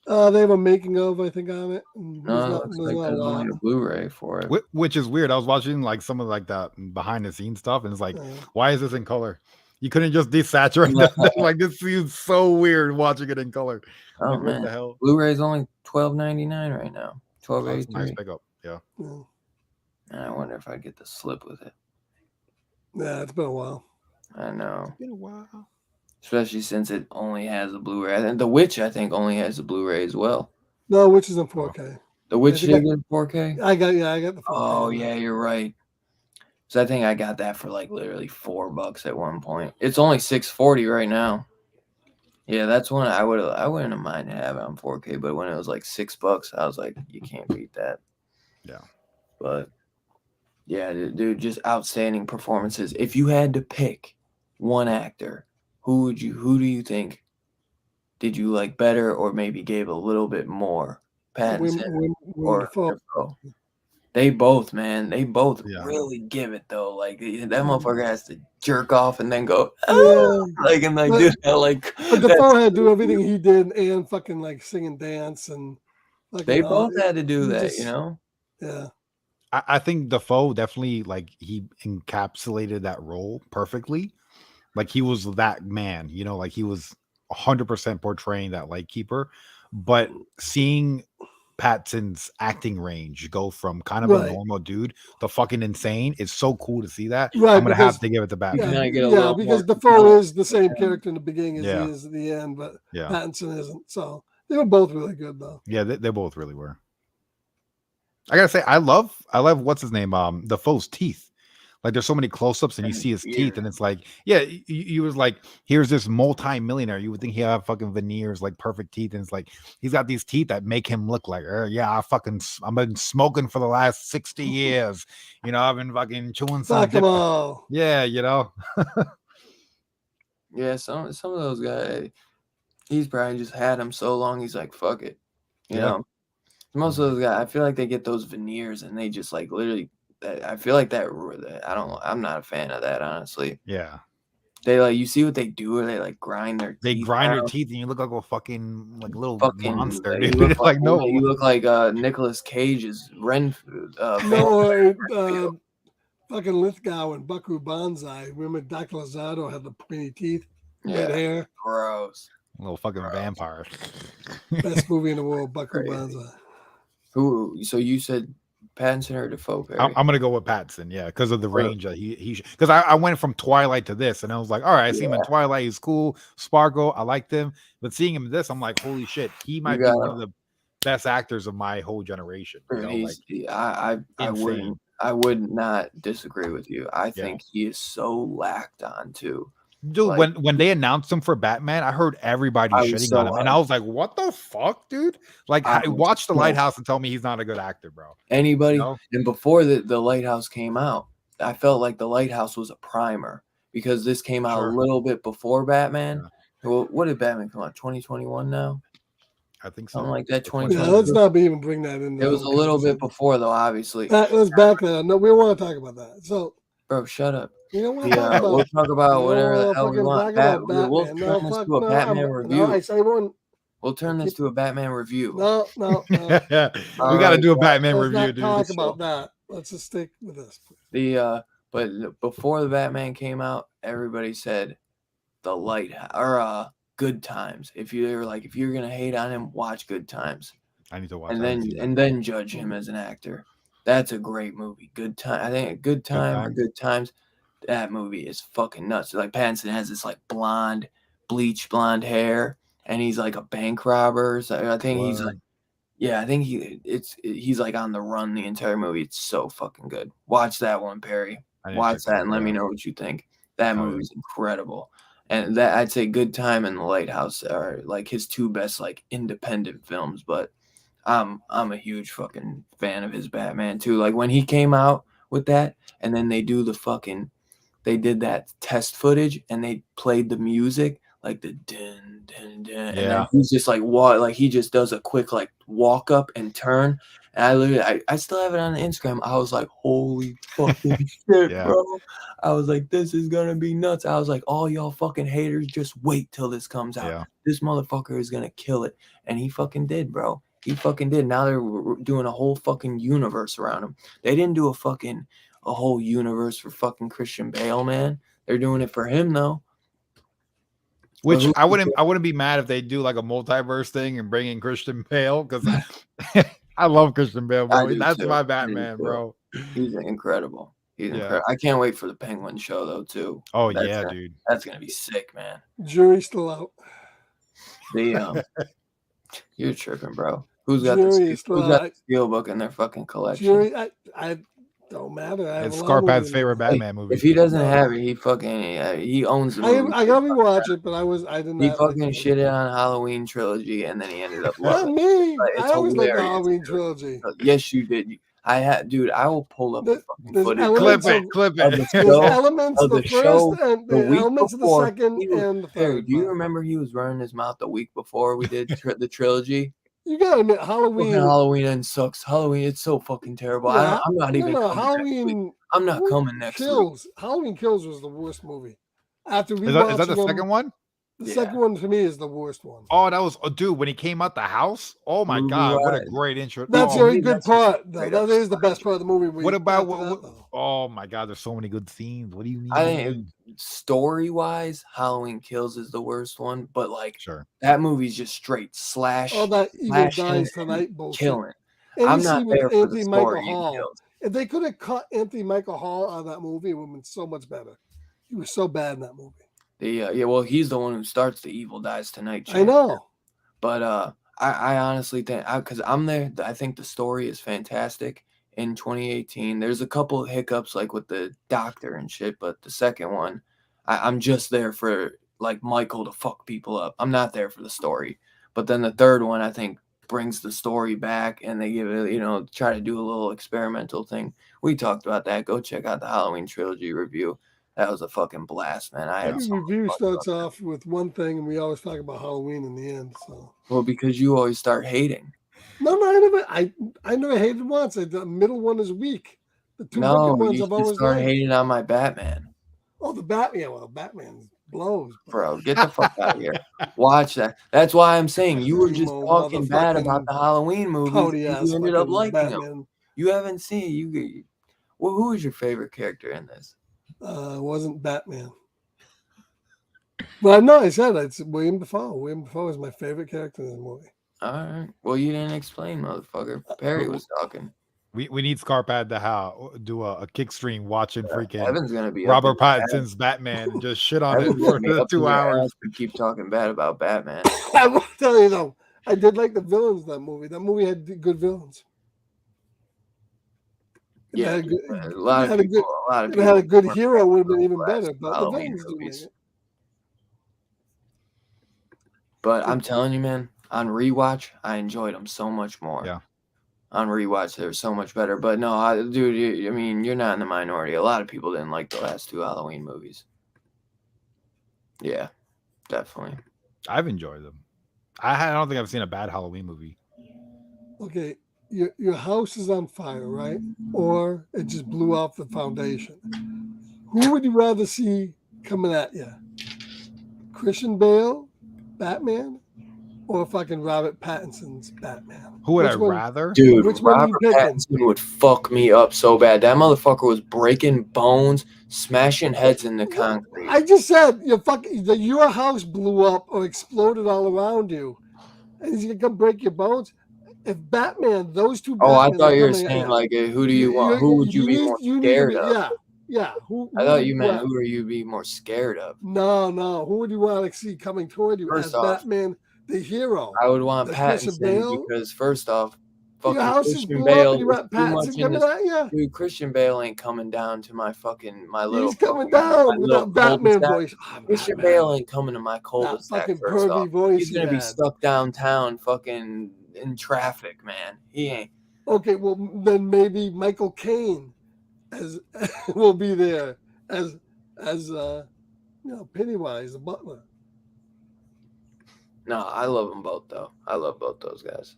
They have a making of, I think, on it. And No, it there's looks like not a there's lot. only a Blu-ray for it. Which is weird. I was watching like some of like the behind the scenes stuff, and it's like, why is this in color? You couldn't just desaturate that. Like this seems so weird watching it in color. Oh Like, man, what the hell? Blu-ray is only $12.99 right now. That's a nice $12.83. pickup. Yeah. And I wonder if I get the slip with it. Yeah, it's been a while. I know. It's been a while. Especially since it only has a Blu-ray. And The Witch, I think, only has a Blu-ray as well. No, which is in 4K. The Witch did in 4K? I got the 4K. Oh, yeah, you're right. So I think I got that for like literally $4 at one point. It's only $6.40 right now. Yeah, that's one I wouldn't have minded having on 4K, but when it was like $6, I was like, you can't beat that. Yeah. But yeah, dude, just outstanding performances. If you had to pick one actor, who do you think did you like better or maybe gave a little bit more? Pattinson or Dafoe? They both, man. They both really give it though. Like that motherfucker has to jerk off and then go, like and like do that. Like, but Dafoe had to do everything he did and fucking like sing and dance and. Like, they both had to do that, you know. Yeah. I think Dafoe definitely like he encapsulated that role perfectly. Like he was that man, you know, like he was 100% portraying that lightkeeper. But seeing Patson's acting range go from kind of a normal dude to fucking insane is so cool to see that. Right, I'm gonna have to give it to Batman. Yeah, because Dafoe is the same character in the beginning as he is at the end, but yeah. Pattinson isn't. So they were both really good though. Yeah, they both really were. I gotta say, I love what's his name, Dafoe's teeth. Like there's so many close-ups and you see his teeth, and it's like, yeah, you was like, here's this multi-millionaire. You would think he have fucking veneers, like perfect teeth, and it's like he's got these teeth that make him look like, I've been smoking for the last 60 years. You know, I've been fucking chewing some. Yeah, you know. Yeah, some of those guys, he's probably just had them so long. He's like, fuck it, you know. Most of those guys, I feel like they get those veneers and they just like literally. I feel like that. I don't know. I'm not a fan of that, honestly. Yeah. They like you see what they do, or they like grind their. They teeth grind out. their teeth, and you look like a fucking like little monster, like, dude. You look like no, you look like Nicolas Cage's Renfield. Fucking Lithgow and Buckaroo Banzai. Remember Doc Lozado had the pointy teeth, red hair. Gross. Little fucking vampire. Best movie in the world, Buckaroo Banzai. Who? So you said Pattinson or Dafoe? I'm gonna go with Pattinson, yeah, because of the range that he. Because I went from Twilight to this, and I was like, all right, I see him in Twilight, he's cool, Sparkle, I liked him, but seeing him in this, I'm like, holy shit, he might be one of the best actors of my whole generation. You know, I would not disagree with you. I think he is so lacked on too. Dude, like, when they announced him for Batman, I heard everybody shitting on him, and I was like, "What the fuck, dude?" Like, watch The Lighthouse and tell me he's not a good actor, bro. Anybody? You know? And before the Lighthouse came out, I felt like The Lighthouse was a primer because this came out a little bit before Batman. Yeah. Well, what did Batman come out? 2021 now. I think so. Something like that. 2020. Yeah, let's not even bring that in. It was a little bit before, though. Obviously, that was back then. No, we don't want to talk about that. So, bro, shut up. You know what? We'll talk about whatever the hell we want. We'll turn this to a Batman review. We'll turn this to a Batman review. No. We got to do a Batman review, dude. Talk about that. Let's just stick with this. But before the Batman came out, everybody said the Lighthouse or Good Times. If you're gonna hate on him, watch Good Times. I need to watch. And then judge him as an actor. That's a great movie. Good Time. I think Good Times. That movie is fucking nuts. Like Pattinson has this like bleach blonde hair, and he's like a bank robber. So I think he's like, I think he's like on the run the entire movie. It's so fucking good. Watch that one, Perry. Watch that and let me know what you think. That movie's incredible. And that I'd say Good Time and The Lighthouse are like his two best like independent films. But I'm a huge fucking fan of his Batman too. Like when he came out with that, and then they did that test footage and they played the music like the dun dun dun, and then he's just like he just does a quick like walk up and turn, And I literally, I still have it on Instagram. I was like, holy fucking shit, Yeah. bro. I was like, this is gonna be nuts. I was like, all y'all fucking haters, just wait till this comes out. Yeah. This motherfucker is gonna kill it. And he fucking did, bro. He fucking did. Now they're doing a whole fucking universe around him. They didn't do a whole universe for fucking Christian Bale, man. They're doing it for him though. Which I wouldn't be mad if they do like a multiverse thing and bring in Christian Bale, because I love Christian Bale, bro. That's my Batman, bro. He's incredible. He's incredible. I can't wait for the Penguin show though too. Oh yeah, dude. That's gonna be sick, man. Jury's still out. You're tripping, bro. Who's got the Steelbook in their fucking collection? Jury, I don't matter. It's Scarpad's favorite Batman movie. If he doesn't have it, he fucking he owns the movie. I gotta rewatch it, but I didn't. He fucking shitted on Halloween trilogy, and then he ended up loving it. Not me. I always liked the Halloween trilogy. Yes, you did. Dude. I will pull up the fucking footage. Clip it. There's elements of the first and the elements of the second and the third. Do you remember he was running his mouth the week before we did the trilogy? You gotta admit, Halloween sucks. Halloween, it's so fucking terrible. Yeah, I'm not even. Halloween. I'm not coming next week. Halloween Kills was the worst movie. After is that the second one? The second one to me is the worst one. Oh, that was dude when he came out the house. Oh my god, what a great intro! That's a very good part. That is the best part of the movie. What about oh my god, there's so many good scenes. What do you mean? I think story-wise, Halloween Kills is the worst one, but like that movie's just straight slash. Oh, that Evil Dies Tonight bullshit. Killing. And I'm not there for the story. If they could have cut Anthony Michael Hall out of that movie, it would have been so much better. He was so bad in that movie. Well, he's the one who starts the Evil Dies Tonight chapter. I know. But I honestly think, because I'm there, I think the story is fantastic in 2018. There's a couple of hiccups like with the doctor and shit, but the second one, I'm just there for like Michael to fuck people up. I'm not there for the story. But then the third one, I think, brings the story back, and they give it, try to do a little experimental thing. We talked about that. Go check out the Halloween trilogy review. That was a fucking blast, man. Every review starts off with one thing, and we always talk about Halloween in the end. So, well, because you always start hating. No, I never hated once. The middle one is weak. The two ones I've always started hating on my Batman. Oh, the Batman. Well, Batman blows, bro. Get the fuck out of here. Watch that. That's why I'm saying you were just talking bad about the Halloween movies. You ended up liking them. You haven't seen. Well, who is your favorite character in this? It wasn't Batman. But no, I said it's William Dafoe. William Dafoe is my favorite character in this movie. All right. Well, you didn't explain, motherfucker. Perry was talking. We need Scarpad to do a kick stream watching freaking Evan's gonna be Robert Pattinson's Batman and just shit on it for 2 hours. We keep talking bad about Batman. I will tell you though, I did like the villains in that movie. That movie had good villains. Yeah, a lot of people. If it had a good hero, it would have been even better. But the villains do make it. But I'm telling you, man, on rewatch, I enjoyed them so much more. Yeah. On rewatch, they were so much better. But no, dude, I mean, you're not in the minority. A lot of people didn't like the last two Halloween movies. Yeah, definitely. I've enjoyed them. I don't think I've seen a bad Halloween movie. Okay. Your house is on fire, right? Or it just blew off the foundation. Who would you rather see coming at you? Christian Bale, Batman, or fucking Robert Pattinson's Batman? Who would I rather? Dude, Robert Pattinson would fuck me up so bad. That motherfucker was breaking bones, smashing heads in the concrete. I just said your house blew up or exploded all around you, and he's gonna come break your bones. If Batman, those two. Oh, I thought you were saying like, who do you want? Who would you be more scared of? Yeah. I thought you meant who are you be more scared of? No. Who would you want to see coming toward you as Batman, the hero? I would want Pattinson because first off, fucking Christian Bale. You want Pattinson coming at you? Dude, Christian Bale ain't coming down to my little. He's coming down with that Batman voice. Christian Bale ain't coming to my cul-de-sac. First off, he's gonna be stuck downtown, fucking in traffic, man. He ain't. Okay, well then maybe Michael Caine will be there as Pennywise, the butler. No, I love them both though. I love both those guys.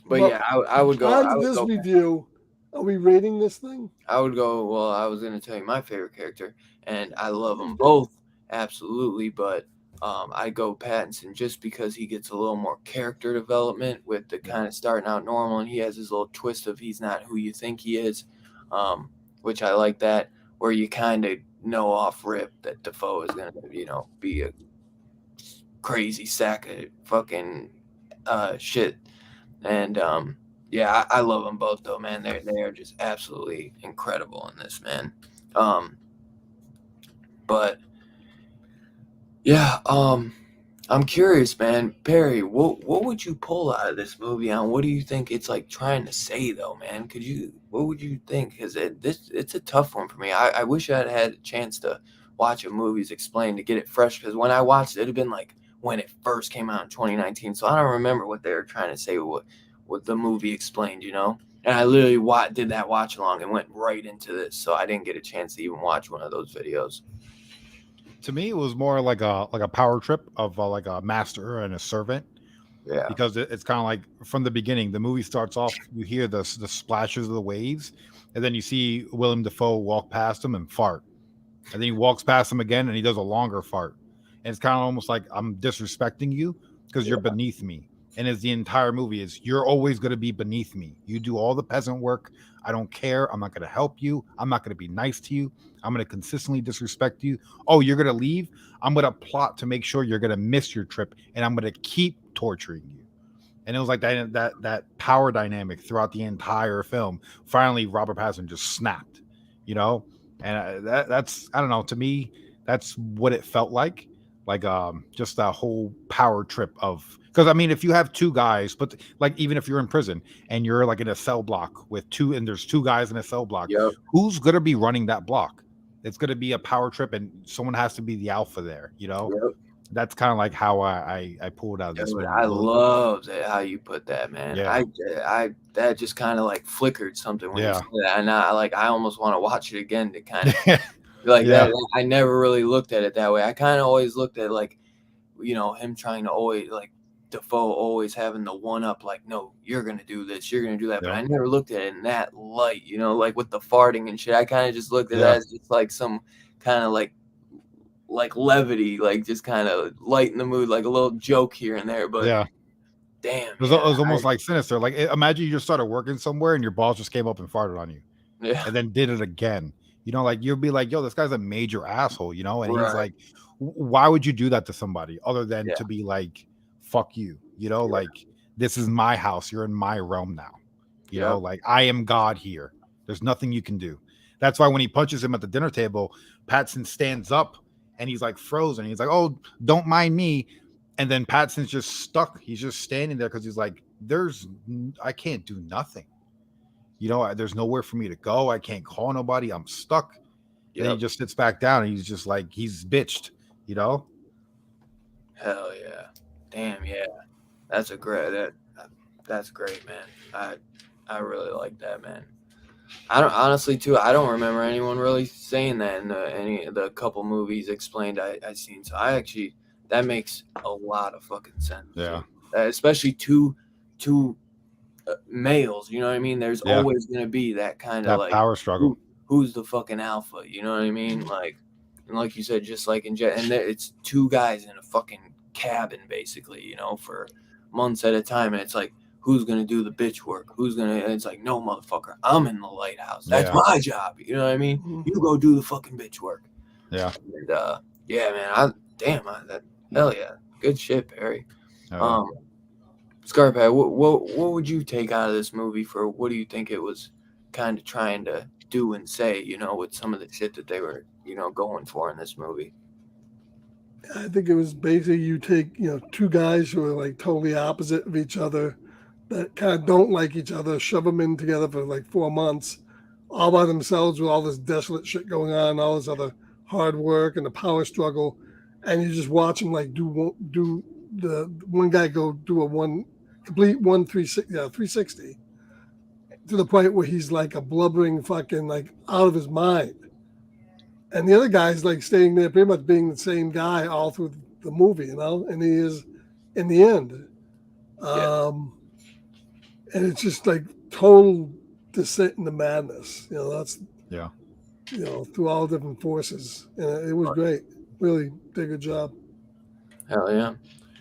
But But yeah, I would go. on I to would this go. review, are we rating this thing? I would go. Well, I was going to tell you my favorite character, and I love them both absolutely. But I go Pattinson just because he gets a little more character development with the kind of starting out normal, and he has his little twist of he's not who you think he is, which I like that. Where you kind of know off rip that Defoe is going to, be a crazy sack of fucking shit. And yeah, I love them both though, man. They are just absolutely incredible in this, man. But yeah, I'm curious, man. Perry, what would you pull out of this movie on? What do you think it's like trying to say though, man? What would you think? Because it's a tough one for me. I wish I'd had a chance to watch a movie's explained to get it fresh. Because when I watched it, it'd been like when it first came out in 2019. So I don't remember what they were trying to say with what the movie explained, And I literally did that watch along and went right into this, so I didn't get a chance to even watch one of those videos. To me, it was more like a power trip of like a master and a servant. Yeah. Because it's kind of like from the beginning, the movie starts off, you hear the splashes of the waves, and then you see Willem Dafoe walk past him and fart, and then he walks past him again and he does a longer fart, and it's kind of almost like I'm disrespecting you because you're beneath me. And as the entire movie is, you're always going to be beneath me. You do all the peasant work. I don't care. I'm not going to help you. I'm not going to be nice to you. I'm going to consistently disrespect you. Oh, you're going to leave? I'm going to plot to make sure you're going to miss your trip, and I'm going to keep torturing you. And it was like that power dynamic throughout the entire film. Finally, Robert Pattinson just snapped, and that's, I don't know. To me, that's what it felt like just that whole power trip of. Because I mean, if you have two guys, but like even if you're in prison and you're like in a cell block with two, and there's two guys in a cell block, Yep. Who's gonna be running that block? It's gonna be a power trip, and someone has to be the alpha there. Yep. That's kind of like how I pulled out of this movie. I love how you put that, man. Yeah. I that just kind of like flickered something when you Yeah. said that, and I almost want to watch it again to kind of like Yeah. that. I never really looked at it that way. I kind of always looked at like, him trying to always like Defoe always having the one up, like, no, you're gonna do this, you're gonna do that. But Yeah. I never looked at it in that light, like with the farting and shit. I kind of just looked at that as just like some kind of like levity, like just kind of lighten the mood, like a little joke here and there. But yeah, damn, it was almost like sinister. Like imagine you just started working somewhere and your boss just came up and farted on you, and then did it again. Like you'll be like, yo, this guy's a major asshole, and he's like, why would you do that to somebody other than to be like, fuck you, like this is my house, you're in my realm now, like I am God here. There's nothing you can do. That's why when he punches him at the dinner table, Pattinson stands up and he's like frozen. He's like, oh, don't mind me. And then Pattinson's just stuck. He's just standing there because he's like, I can't do nothing. There's nowhere for me to go. I can't call nobody. I'm stuck. Yep. And he just sits back down and he's just like, he's bitched, Hell yeah. Damn, yeah. That's great, man. I really like that, man. I don't remember anyone really saying that in any of the couple movies explained I seen. So that makes a lot of fucking sense. Yeah. Especially two males, you know what I mean? There's always going to be that kind of like power struggle. Who's the fucking alpha? You know what I mean? Like, and like you said, just like it's two guys in a fucking cabin basically, for months at a time. And it's like, who's going to do the bitch work? And it's like, no, motherfucker, I'm in the lighthouse. That's my job. You know what I mean? You go do the fucking bitch work. Yeah. And, yeah, man, hell yeah. Good shit, Perry. Scarpad, what would you take out of this movie for what do you think it was kind of trying to do and say, with some of the shit that they were, going for in this movie? I think it was basically you take, two guys who are like totally opposite of each other that kind of don't like each other, shove them in together for like 4 months, all by themselves with all this desolate shit going on, all this other hard work and the power struggle. And you just watch them like do the one guy go do a complete 360 to the point where he's like a blubbering fucking like out of his mind. And the other guy's like staying there, pretty much being the same guy all through the movie, and he is in the end. and it's just like total descent into madness. That's Yeah. Through all different forces, and it was great. Really did a good job. Hell yeah.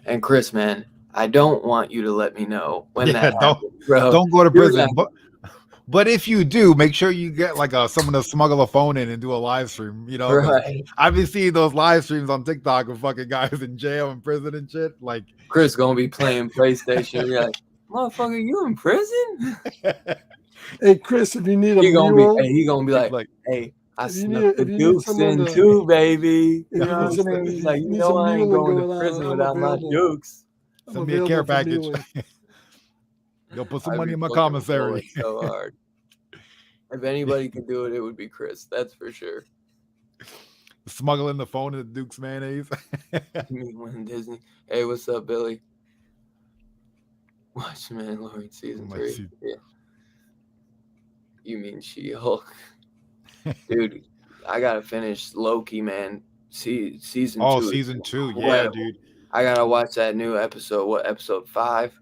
And Chris, man, I don't want you to let me know when that Don't happens, bro. don't go to You're prison. But if you do, make sure you get like someone to smuggle a phone in and do a live stream. 'Cause right. I've been seeing those live streams on TikTok of fucking guys in jail and prison and shit. Like Chris gonna be playing PlayStation. You're like, motherfucker, you in prison? Hey, Chris, if you need a He gonna mule, be like, hey, I if you snuck need- the if you need dukes someone in to- too, baby. if You you know need what I'm some- saying? if He's you like, need some I ain't muling going to going on, prison I'm without my available. dukes. I'm send me a care available for package. muling. You'll put some I'd money be in my fucking commissary. rolling so hard. If anybody could do it, it would be Chris. That's for sure. Smuggling the phone in Duke's mayonnaise. Me when Disney. Hey, what's up, Billy? Watch Mandalorian season 3. Yeah. You mean She-Hulk? Dude, I gotta finish Loki, man. Season 2. Season 2. Yeah, dude. I gotta watch that new episode. What, episode 5?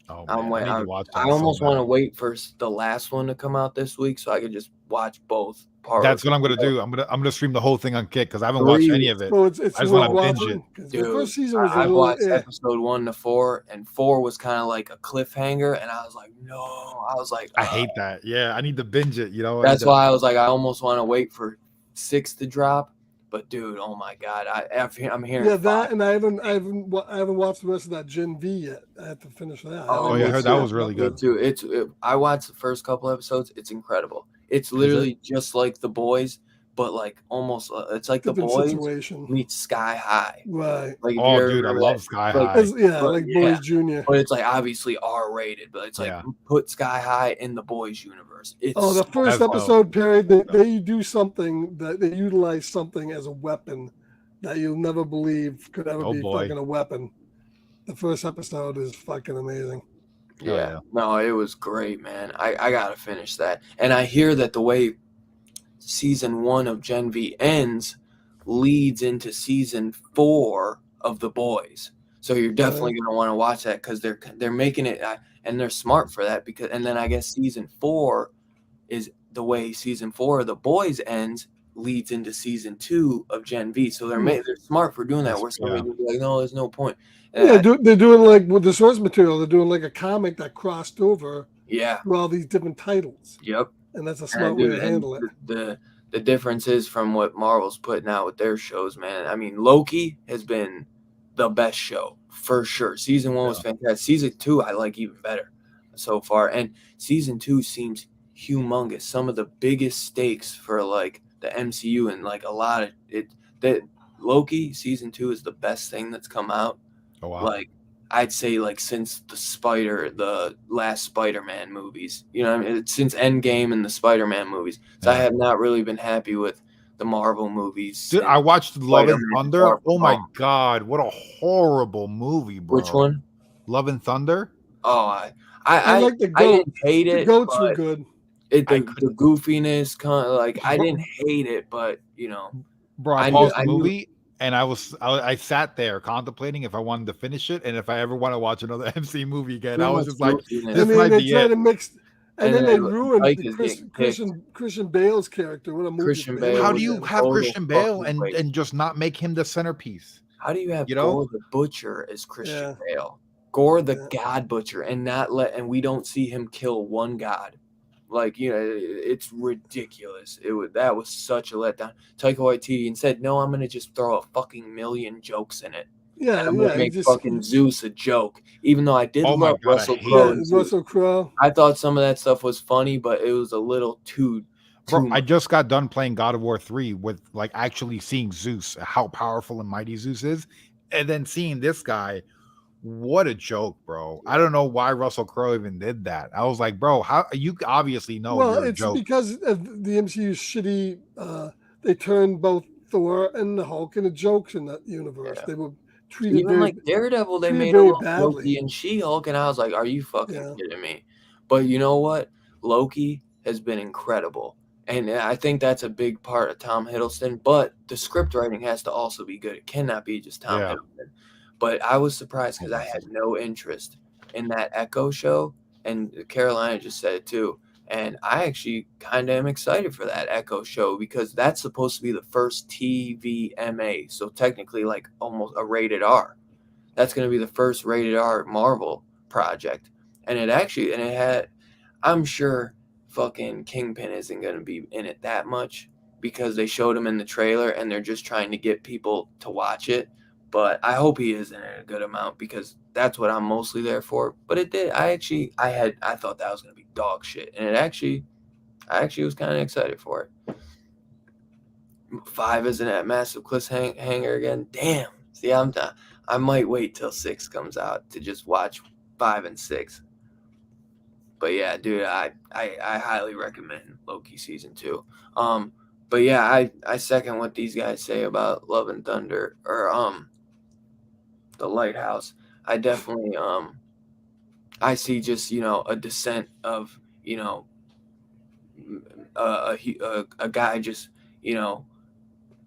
Oh man, I need to watch that. I almost want to wait for the last one to come out this week so I could just watch both parts. That's what I'm gonna do. I'm gonna stream the whole thing on Kick because I haven't watched any of it. So it's I just want to binge it. Dude, the first season was I watched episode 1 to 4, and 4 was kind of like a cliffhanger, and I was like, no. I was like, I hate that. Yeah, I need to binge it. That's why I was like, I almost want to wait for 6 to drop. But dude, oh my god, I'm hearing. Yeah, that, and I haven't watched the rest of that Gen V yet. I have to finish that. Oh yeah, I heard that was really good too. I watched the first couple episodes. It's incredible. It's literally just like The Boys, but like almost it's like different The Boys situation. meets Sky High. Right. Like, dude, I love Sky High. Like Boys Junior. But it's like obviously R-rated, but it's like put Sky High in the Boys universe. The first episode period, they do something that they utilize something as a weapon that you'll never believe could ever be fucking a weapon. The first episode is fucking amazing. Yeah. No, it was great, man. I gotta finish that. And I hear that the way season 1 of Gen V ends leads into season 4 of The Boys. So you're definitely gonna want to watch that because they're making it, and they're smart for that and then I guess season 4 is the way season 4 of The Boys ends leads into season 2 of Gen V. So they're smart for doing that. Where somebody would be like, no, there's no point. They're doing like with the source material. They're doing like a comic that crossed over. Through all these different titles. Yep. And that's a smart way to handle it. The difference is from what Marvel's putting out with their shows, man. I mean, Loki has been the best show for sure. Season 1 was fantastic. Season 2 I like even better so far, and season 2 seems humongous. Some of the biggest stakes for like the MCU and like a lot of it. That Loki season 2 is the best thing that's come out. Oh wow! Like I'd say like since the last Spider-Man movies. You know what I mean? Since Endgame and the Spider-Man movies. So I have not really been happy with the Marvel movies. Dude, I watched Love and Thunder. Oh my god, what a horrible movie, bro. Which one? Love and Thunder? Oh, I like the goat. I didn't hate it. The goats were good. The goofiness kind of like I didn't hate it, but you know. Bro, I paused the movie. And I sat there contemplating if I wanted to finish it and if I ever want to watch another MC movie again. I was just like, this might be it. And then they ruined Christian Bale's character. What a movie! Christian Bale. How do you have Christian Bale and just not make him the centerpiece? How do you have Gore the Butcher as Christian Bale? Gore the God Butcher, and we don't see him kill one god. Like, you know, it's ridiculous. That was such a letdown. Taika Waititi said, "No, I'm gonna just throw a fucking million jokes in it. I'm gonna make fucking Zeus a joke." Even though I did love Russell Crowe. Russell Crowe. I thought some of that stuff was funny, but it was a little too. Bro, I just got done playing God of War 3 with like actually seeing Zeus, how powerful and mighty Zeus is, and then seeing this guy. What a joke, bro. I don't know why Russell Crowe even did that. I was like, bro, how you obviously know. Well, it's because of the MCU's shitty they turned both Thor and the Hulk into jokes in that universe. They were treated even like Daredevil, they made him Loki and She-Hulk, and I was like, are you fucking kidding me? But you know what? Loki has been incredible. And I think that's a big part of Tom Hiddleston, but the script writing has to also be good. It cannot be just Tom Hiddleston. But I was surprised because I had no interest in that Echo show. and Carolina just said it too. And I actually kind of am excited for that Echo show because that's supposed to be the first TVMA. So technically, like almost a rated R. That's going to be the first rated R Marvel project. And it had, I'm sure fucking Kingpin isn't going to be in it that much because they showed him in the trailer and they're just trying to get people to watch it. But I hope he is in it a good amount because that's what I'm mostly there for. But it did. I thought that was going to be dog shit. And I actually was kind of excited for it. 5 isn't that massive cliffhanger again. Damn. See, I'm done. I might wait till 6 comes out to just watch 5 and 6. But yeah, dude, I highly recommend Loki season 2. But yeah, I second what these guys say about Love and Thunder or the Lighthouse. I definitely I see just a descent of a guy just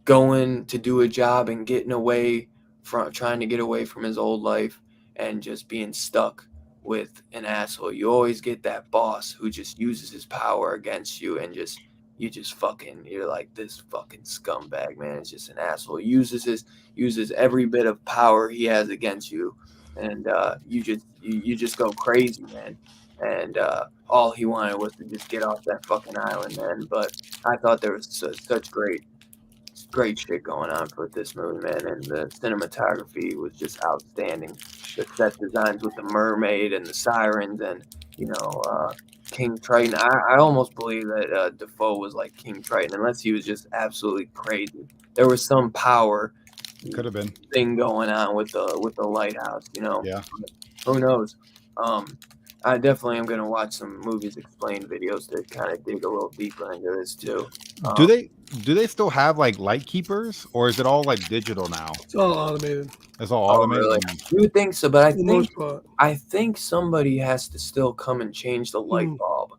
going to do a job and getting away from trying to get away from his old life and just being stuck with an asshole. You always get that boss who just uses his power against you and you're like, this fucking scumbag, man. It's just an asshole. Uses every bit of power he has against you, and you just go crazy, man. And all he wanted was to just get off that fucking island, man. But I thought there was such great shit going on for this movie, man, and the cinematography was just outstanding. The set designs with the mermaid and the sirens and King Triton. I almost believe that Defoe was like King Triton, unless he was just absolutely crazy. There was some power Could have been thing going on with the lighthouse, Yeah. Who knows? I definitely am gonna watch some movies explain videos to kind of dig a little deeper into this too. Do they still have like light keepers, or is it all like digital now? It's all automated. It's all Oh, automated. really? You would think so, but For the most part. I think somebody has to still come and change the light Hmm. bulb.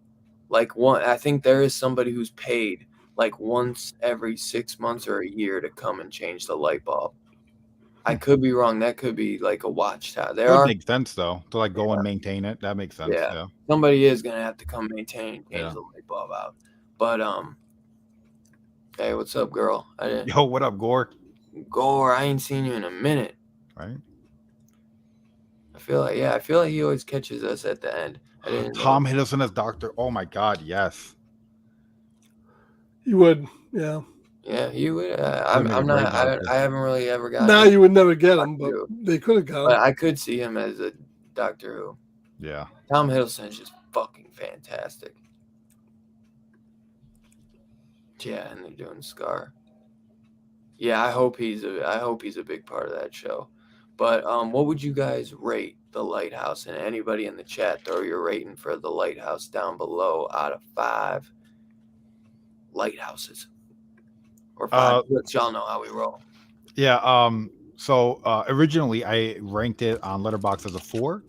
Like I think there is somebody who's paid like once every 6 months or a year to come and change the light bulb. I could be wrong. That could be like a watchtower. That would make sense though, to like go and maintain it. That makes sense. Yeah. Yeah. Somebody is gonna have to come maintain and change Yeah. the light bulb out. But hey, what's up, girl? Yo, what up, Gore? Gore, I ain't seen you in a minute. Right. I feel like he always catches us at the end. Tom Hiddleston as Doctor. Oh my God, yes. You would, yeah. Yeah, you would. Would've made a I'm great not. Doctor. I haven't really ever gotten. Now you would never get him, but Doctor Who. they could have got But him. I could see him as a Doctor Who. Yeah. Tom Hiddleston is just fucking fantastic. Yeah, and they're doing Scar. Yeah, I hope he's a big part of that show. But what would you guys rate The Lighthouse? And anybody in the chat, throw your rating for The Lighthouse down below out of 5 lighthouses. Or 5. Let y'all know how we roll. Yeah. So originally I ranked it on Letterboxd as a 4,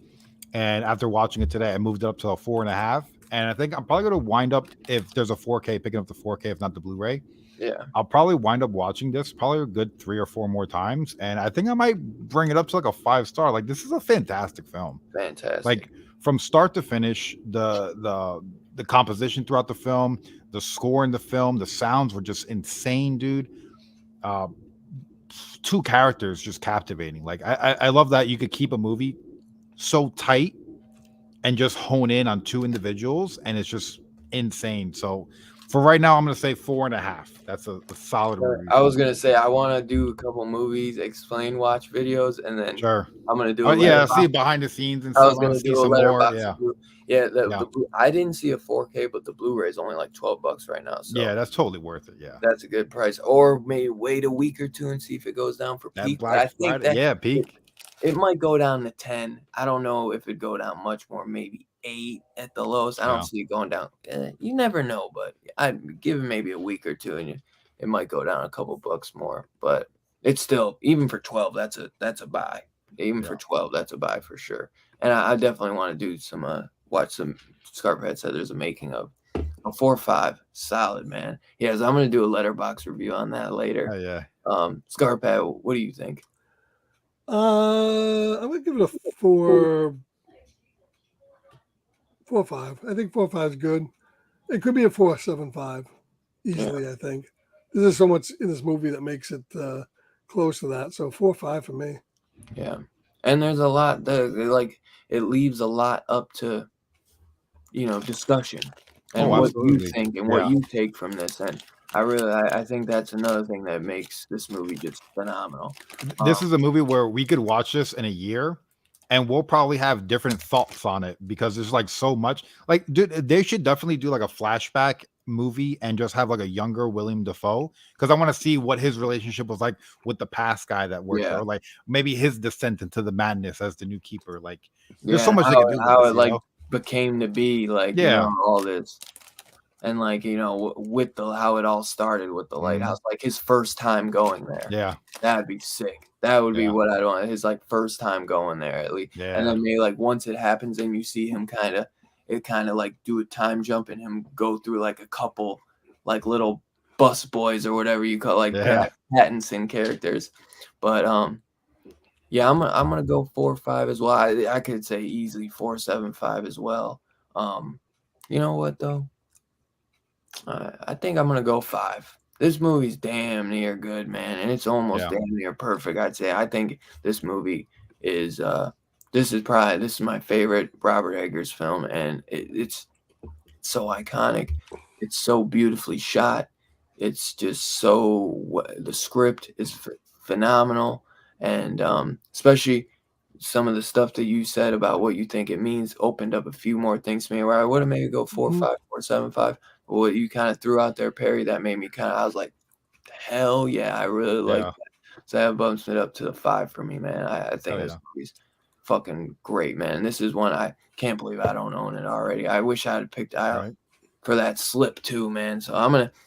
and after watching it today, I moved it up to a 4.5. And I think I'm probably going to wind up, if there's a 4K, picking up the 4K, if not the Blu-ray. Yeah. I'll probably wind up watching this probably a good 3 or 4 more times, and I think I might bring it up to like a 5-star. Like, this is a fantastic film. Fantastic. Like, from start to finish, the composition throughout the film, the score in the film, the sounds were just insane, dude. 2 characters just captivating. Like, I love that you could keep a movie so tight and just hone in on 2 individuals, and it's just insane. So for right now, I'm gonna say 4.5. That's a solid review. I was gonna say I want to do a couple movies, explain, watch videos, and then Sure. I'm gonna do. See behind the scenes and I stuff. was gonna do a letterbox. I didn't see a 4K, but the Blu-ray is only like $12 right now. So yeah, that's totally worth it. Yeah, that's a good price. Or maybe wait a week or 2 and see if it goes down for peak. I think peak. It might go down to 10. I don't know if it'd go down much more. Maybe 8 at the lowest. I don't see it going down. You never know, but I'd give it maybe a week or 2, and it might go down a couple bucks more. But it's still, even for 12, that's a buy. Even for 12, that's a buy for sure. And I definitely want to do some watch some. Scarphead said there's a making of a 4.5. Solid, man. Yeah, so I'm gonna do a letterbox review on that later. Oh, yeah. Scarphead, what do you think? I'm gonna give it a 4. 4.5. I think 4.5 is good. It could be a 4.75 Yeah. easily. I think there's so much in this movie that makes it close to that. So 4.5 for me. Yeah. And there's a lot that like it leaves a lot up to discussion and Oh, what you absolutely. think and what Yeah. you take from this. And I think that's another thing that makes this movie just phenomenal. This is a movie where we could watch this in a year and we'll probably have different thoughts on it because there's like so much. Like, dude, they should definitely do like a flashback movie and just have like a younger William Dafoe because I want to see what his relationship was like with the past guy that worked there, Yeah. or like maybe his descent into the madness as the new keeper. Like, there's Yeah, so and much they could do with how this, it like became to be like, Yeah. all this. And like, with how it all started with the Lighthouse, like his first time going there. Yeah. That'd be sick. That would be Yeah. what I'd want. His like first time going there at least. And Yeah. then maybe like once it happens and you see him kind of like do a time jump and him go through like a couple like little bus boys or whatever you call like Yeah. Pattinson characters. But yeah, I'm gonna go 4.5 as well. I could say easily 4.75 as well. You know what though? I think I'm gonna go 5. This movie's damn near good, man, and it's almost Yeah. damn near perfect. I'd say. I think this movie is this is my favorite Robert Eggers film, and it's so iconic. It's so beautifully shot. It's just the script is phenomenal, and especially some of the stuff that you said about what you think it means opened up a few more things to me where I would have maybe go 4.5, 4.75. But what you kind of threw out there, Perry, that made me I was like, hell yeah, I really like Yeah. that. So that bumps it up to the 5 for me, man. I think Oh, this yeah. movie's fucking great, man. This is one I can't believe I don't own it already. I wish I had picked out Right. for that slip too, man. So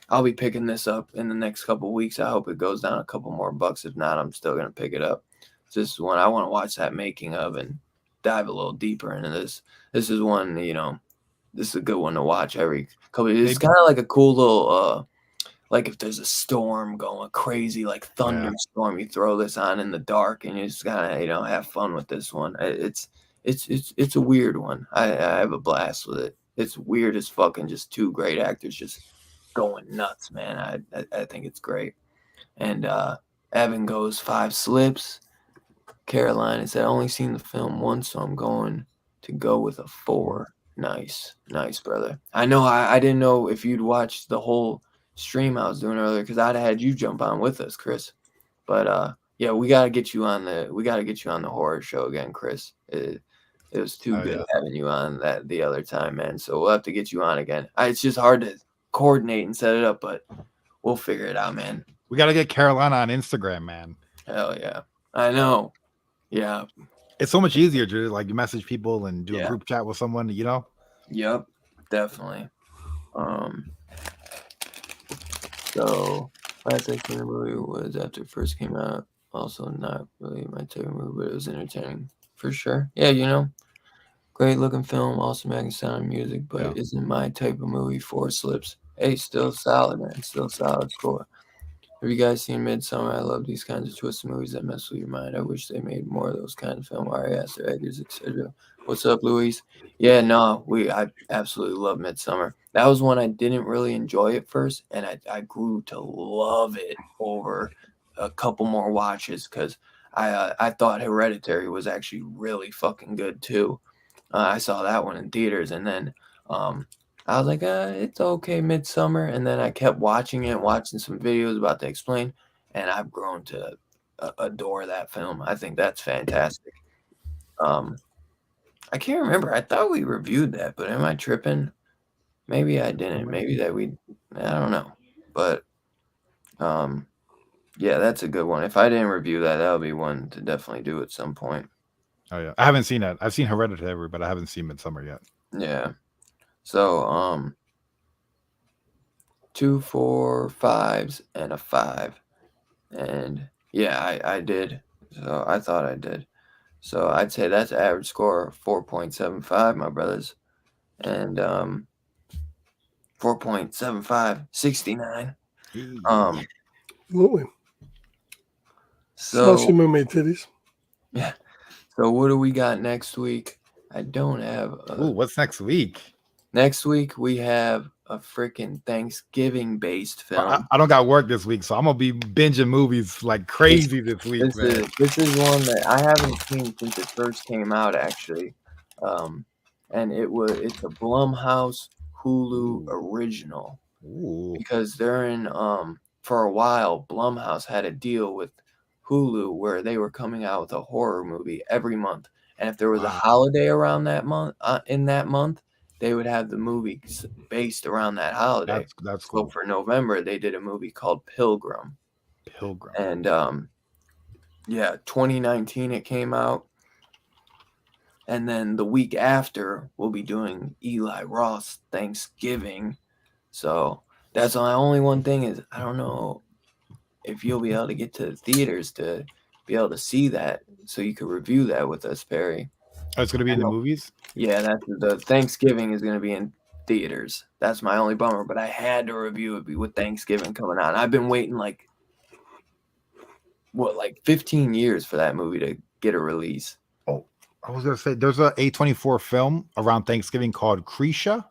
I'll be picking this up in the next couple weeks. I hope it goes down a couple more bucks. If not, I'm still gonna pick it up. So this is one I want to watch that making of and dive a little deeper into this. This is one, this is a good one to watch every couple. It's kind of like a cool little like if there's a storm going crazy, like thunderstorm, you throw this on in the dark and you just kind of have fun with this one. It's a weird one. I have a blast with it. It's weird as fuck and just two great actors just going nuts, man. I think it's great. And Evan goes 5 slips. Caroline said, I only seen the film once, so I'm going to go with a 4. Nice, brother. I know I didn't know if you'd watched the whole stream I was doing earlier because I'd have had you jump on with us, Chris. But yeah, we gotta get you on the horror show again, Chris. It was too good having you on that the other time, man. So we'll have to get you on again. It's just hard to coordinate and set it up, but we'll figure it out, man. We got to get Carolina on Instagram, man. Hell yeah. I know. Yeah. It's so much easier to like you message people and do a group chat with someone, Yep, definitely. So last I seen the movie was after it first came out. Also not really my type of movie, but it was entertaining for sure. Yeah, great looking film, awesome acting, sound, and music, but it isn't my type of movie. 4 slips. Hey, still solid, man. Still solid score. Have you guys seen Midsummer? I love these kinds of twisted movies that mess with your mind. I wish they made more of those kind of film. Ari Aster, Eggers, etc. What's up, Luis? Yeah, no, I absolutely love Midsummer. That was one I didn't really enjoy at first, and I grew to love it over a couple more watches because I thought Hereditary was actually really fucking good too. I saw that one in theaters, and then I was like, it's okay, Midsummer. And then I kept watching some videos about to explain, and I've grown to adore that film. I think that's fantastic. I can't remember. I thought we reviewed that, but am I tripping? Maybe I didn't. Maybe I don't know. But yeah, that's a good one. If I didn't review that, that'll be one to definitely do at some point. Oh yeah, I haven't seen that. I've seen Hereditary, but I haven't seen Midsummer yet. Yeah. So 2 4 5s and a 5, and yeah, I did. So I thought I did. So I'd say that's average score of 4.75, my brothers, and 4.75, 69. Absolutely. So Saucy mermaid titties. yeah. So what do we got next week? I don't have. Ooh, what's next week? Next week we have a freaking Thanksgiving-based film. I don't got work this week, so I'm gonna be binging movies like This crazy this week, man. this is one that I haven't seen since it first came out, actually. And it's a Blumhouse Hulu Ooh. original. Ooh. Because they're in for a while Blumhouse had a deal with Hulu where they were coming out with a horror movie every month. And if there was a Wow. holiday around that month, in that month, they would have the movie based around that holiday. That's So cool. for November, they did a movie called Pilgrim. Pilgrim. And yeah, 2019 it came out. And then the week after, we'll be doing Eli Roth's Thanksgiving. So that's my only one thing is I don't know if you'll be able to get to the theaters to be able to see that, so you could review that with us, Perry. Oh, it's gonna be in the movies. Yeah, that's the Thanksgiving is going to be in theaters. That's my only bummer, but I had to review it with Thanksgiving coming out. I've been waiting like 15 years for that movie to get a release. Oh, I was gonna say there's a A24 film around Thanksgiving called Krisha.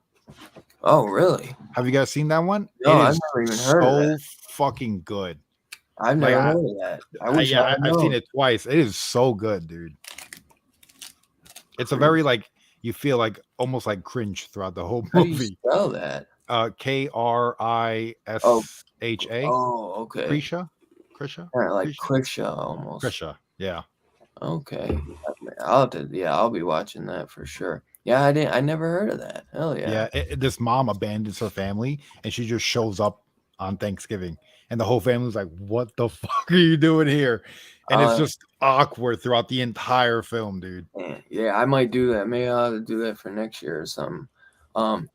Oh, really? Have you guys seen that one? No, It I've is never even heard of that. fucking good. I've Like never heard of that. I wish I had I've seen known. it twice. It is so good, dude. It's a very like you feel like almost like cringe throughout the whole How do you movie. spell that? Krisha. Oh, okay. Krisha. Kinda like Krisha almost. Krisha. Yeah. Okay. I'll be watching that for sure. Yeah, I never heard of that. Hell yeah. Yeah. This mom abandons her family and she just shows up on Thanksgiving, and the whole family's like, "What the fuck are you doing here?" And it's just awkward throughout the entire film, dude. Yeah, I might do that. Maybe I'll have to do that for next year or something.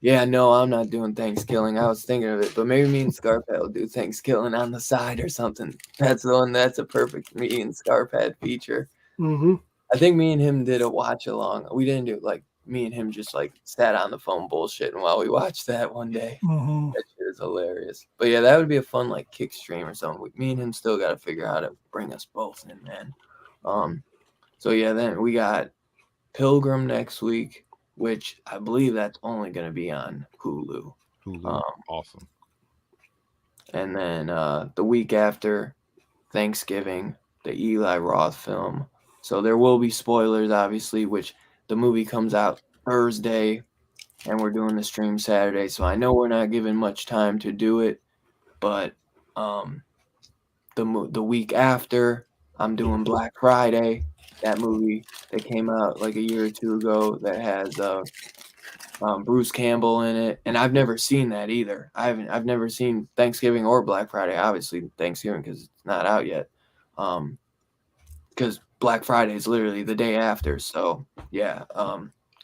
Yeah, no, I'm not doing Thanksgiving. I was thinking of it, but maybe me and Scarpet will do Thanksgiving on the side or something. That's a perfect me and Scarpet feature. Mm-hmm. I think me and him did a watch along. We didn't do it like me and him just like sat on the phone bullshitting while we watched that one day. Mm-hmm. That shit is hilarious. But yeah, that would be a fun like kick stream or something. Me and him still got to figure out how to bring us both in, man. So yeah, then we got Pilgrim next week, which I believe that's only going to be on Hulu. Awesome. And then the week after Thanksgiving, the Eli Roth film. So there will be spoilers, obviously, which the movie comes out Thursday, and we're doing the stream Saturday. So I know we're not given much time to do it, but the week after, I'm doing Black Friday, that movie that came out like a year or two ago that has Bruce Campbell in it, and I've never seen that either. I've never seen Thanksgiving or Black Friday. Obviously Thanksgiving because it's not out yet. Because Black Friday is literally the day after. So yeah,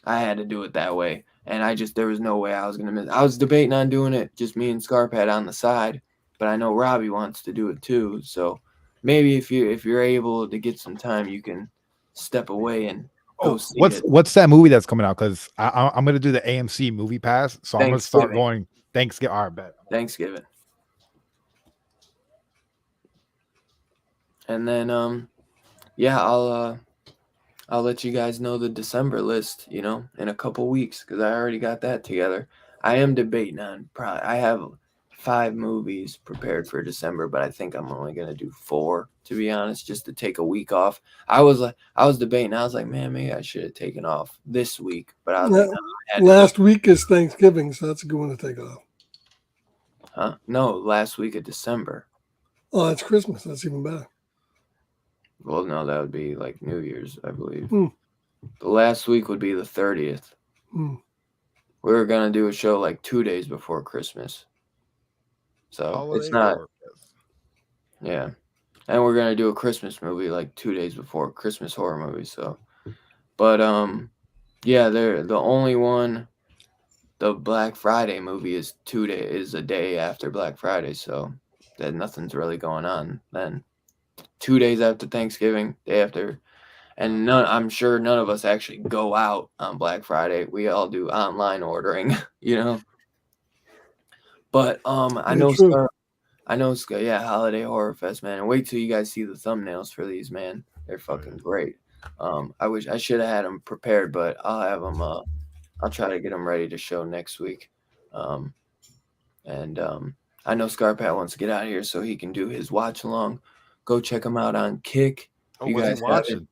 I had to do it that way, and there was no way I was gonna miss. I was debating on doing it just me and Scarpet on the side, but I know Robbie wants to do it too. So maybe if you're able to get some time, you can step away and go see it. What's that movie that's coming out? Because I'm gonna do the AMC Movie Pass, so I'm gonna start going Thanksgiving. All right, bet. Thanksgiving. And then yeah, I'll let you guys know the December list, in a couple weeks because I already got that together. I am debating on I have 5 movies prepared for December, but I think I'm only gonna do 4, to be honest, just to take a week off. I was debating. I was like, man, maybe I should have taken off this week, but I was like, no, last week is Thanksgiving, so that's a good one to take off. Huh? No, last week of December. Oh, that's Christmas. That's even better. Well, no, that would be like New Year's, I believe. The last week would be the 30th. We were gonna do a show like 2 days before Christmas. So Holiday it's not. horror. Yeah. And we're gonna do a Christmas movie like 2 days before Christmas horror movie. So, but yeah, the only one. The Black Friday movie is a day after Black Friday, so that nothing's really going on then. 2 days after Thanksgiving, day after, and I'm sure none of us actually go out on Black Friday. We all do online ordering, But I know, yeah, Holiday Horror Fest, man. And wait till you guys see the thumbnails for these, man. They're fucking great. I wish I should have had them prepared, but I'll have them. I'll try to get them ready to show next week. And I know Scarpat wants to get out of here so he can do his watch along. Go check him out on Kick. Oh, what's he watching?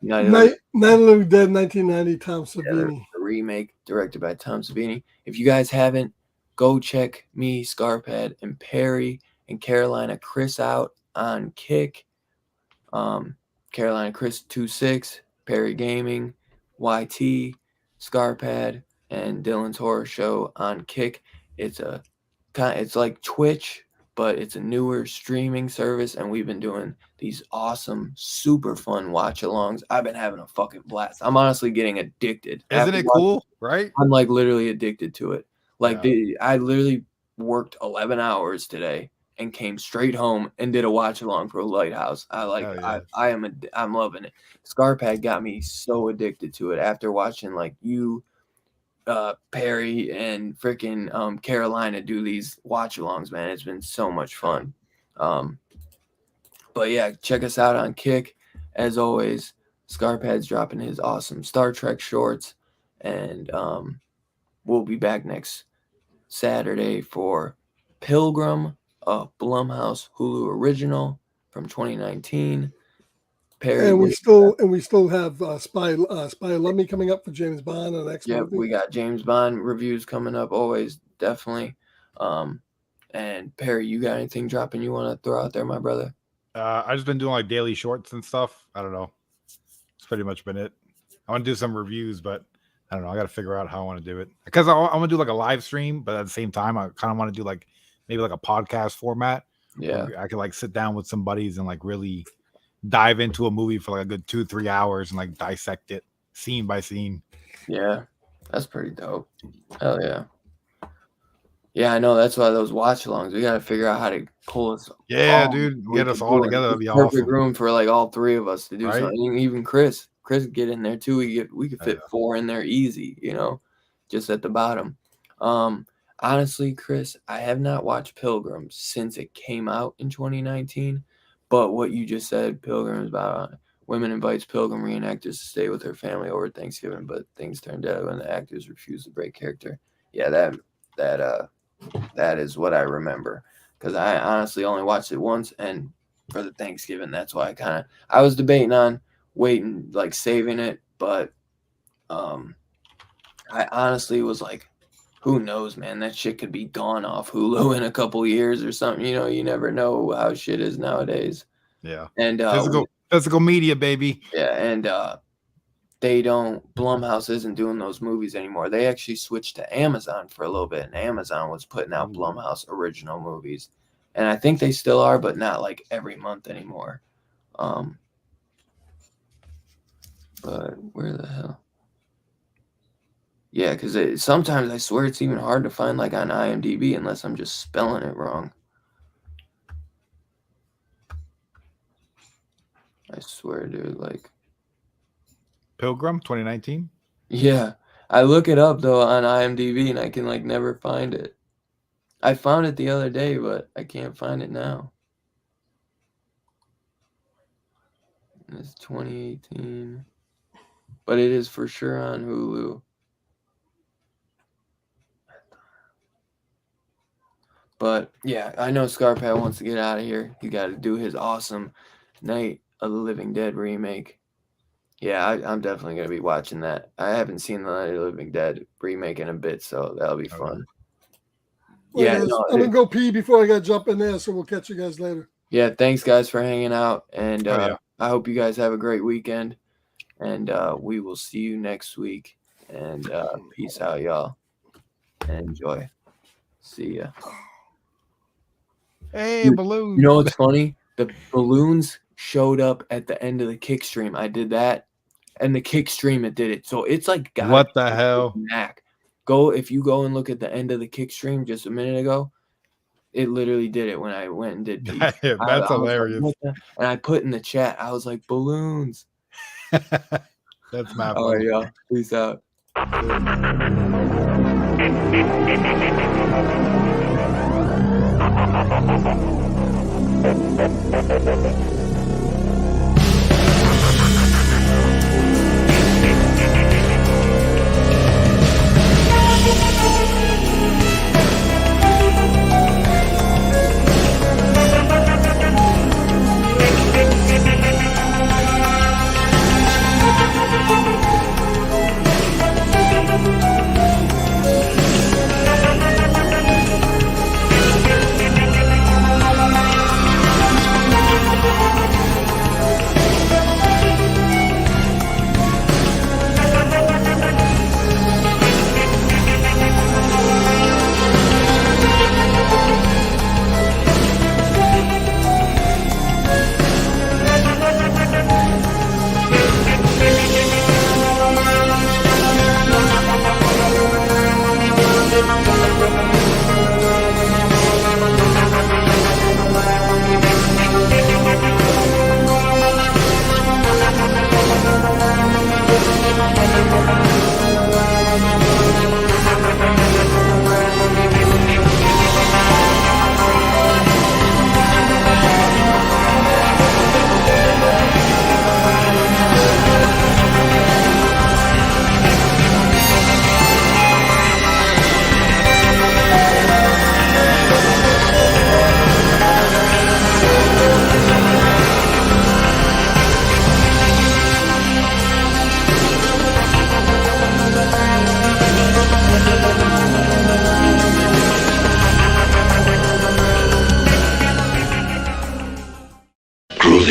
Night of the Living Dead, 1990, Tom Savini. The remake directed by Tom Savini. If you guys haven't, go check me, Scarpad, and Perry and Carolina Chris out on Kick. Carolina Chris 26, Perry Gaming, YT, Scarpad, and Dylan's Horror Show on Kick. It's like Twitch, but it's a newer streaming service, and we've been doing these awesome, super fun watch-alongs. I've been having a fucking blast. I'm honestly getting addicted. Isn't it cool, right? I'm like literally addicted to it. Like I literally worked 11 hours today and came straight home and did a watch-along for Lighthouse. I'm loving it. Scarpad got me so addicted to it after watching like you, Perry, and freaking Carolina do these watch-alongs, man. It's been so much fun. But yeah, check us out on Kick. As always, Scarpad's dropping his awesome Star Trek shorts, and we'll be back next Saturday for Pilgrim, a Blumhouse Hulu original from 2019. Perry, and we still have Spy Love Me coming up for James Bond on next movie. We got James Bond reviews coming up always, definitely. And Perry, you got anything dropping you want to throw out there, my brother? I've just been doing like daily shorts and stuff. I don't know. It's pretty much been it. I want to do some reviews, but I don't know. I got to figure out how I want to do it because I want to do like a live stream, but at the same time, I kind of want to do like maybe like a podcast format. Yeah, I could like sit down with some buddies and like really dive into a movie for like a good 2-3 hours and like dissect it scene by scene. Yeah, that's pretty dope. Hell yeah. Yeah, I know. That's why those watch-alongs, we got to figure out how to pull us. Dude, get us all together. That'd be perfect awesome. Room for like all three of us to do something. Even Chris get in there too. We could fit 4 in there easy, just at the bottom. Honestly, Chris, I have not watched Pilgrim since it came out in 2019. But what you just said, Pilgrim is about women invites Pilgrim reenactors to stay with her family over Thanksgiving, but things turned out when the actors refused to break character. Yeah, that is what I remember, because I honestly only watched it once, and for the Thanksgiving, that's why I was debating on waiting, like saving it, but I honestly was like, who knows, man? That shit could be gone off Hulu in a couple years or something. You never know how shit is nowadays. Yeah, and physical media, baby. Yeah, and Blumhouse isn't doing those movies anymore. They actually switched to Amazon for a little bit, and Amazon was putting out Blumhouse original movies. And I think they still are, but not like every month anymore. But where the hell? Yeah, because sometimes I swear it's even hard to find like on IMDb unless I'm just spelling it wrong. I swear, dude, like Pilgrim 2019. Yeah, I look it up though on IMDb and I can like never find it. I found it the other day, but I can't find it now. It's 2018, but it is for sure on Hulu. But yeah, I know Scarpat wants to get out of here. He got to do his awesome Night of the Living Dead remake. Yeah, I'm definitely going to be watching that. I haven't seen the Night of the Living Dead remake in a bit, so that'll be fun. Well, yeah, guys, I'm going to go pee before I got to jump in there, so we'll catch you guys later. Yeah, thanks, guys, for hanging out, and I hope you guys have a great weekend, and we will see you next week, and peace out, y'all, and enjoy. See ya. Hey, balloons. You know what's funny? The balloons showed up at the end of the kick stream. I did that, and the kick stream it did it. So it's like what the hell? If you go and look at the end of the kick stream just a minute ago, it literally did it when I went and did. That's hilarious. Like, and I put in the chat, I was like, balloons. That's my. All right, y'all. Peace out.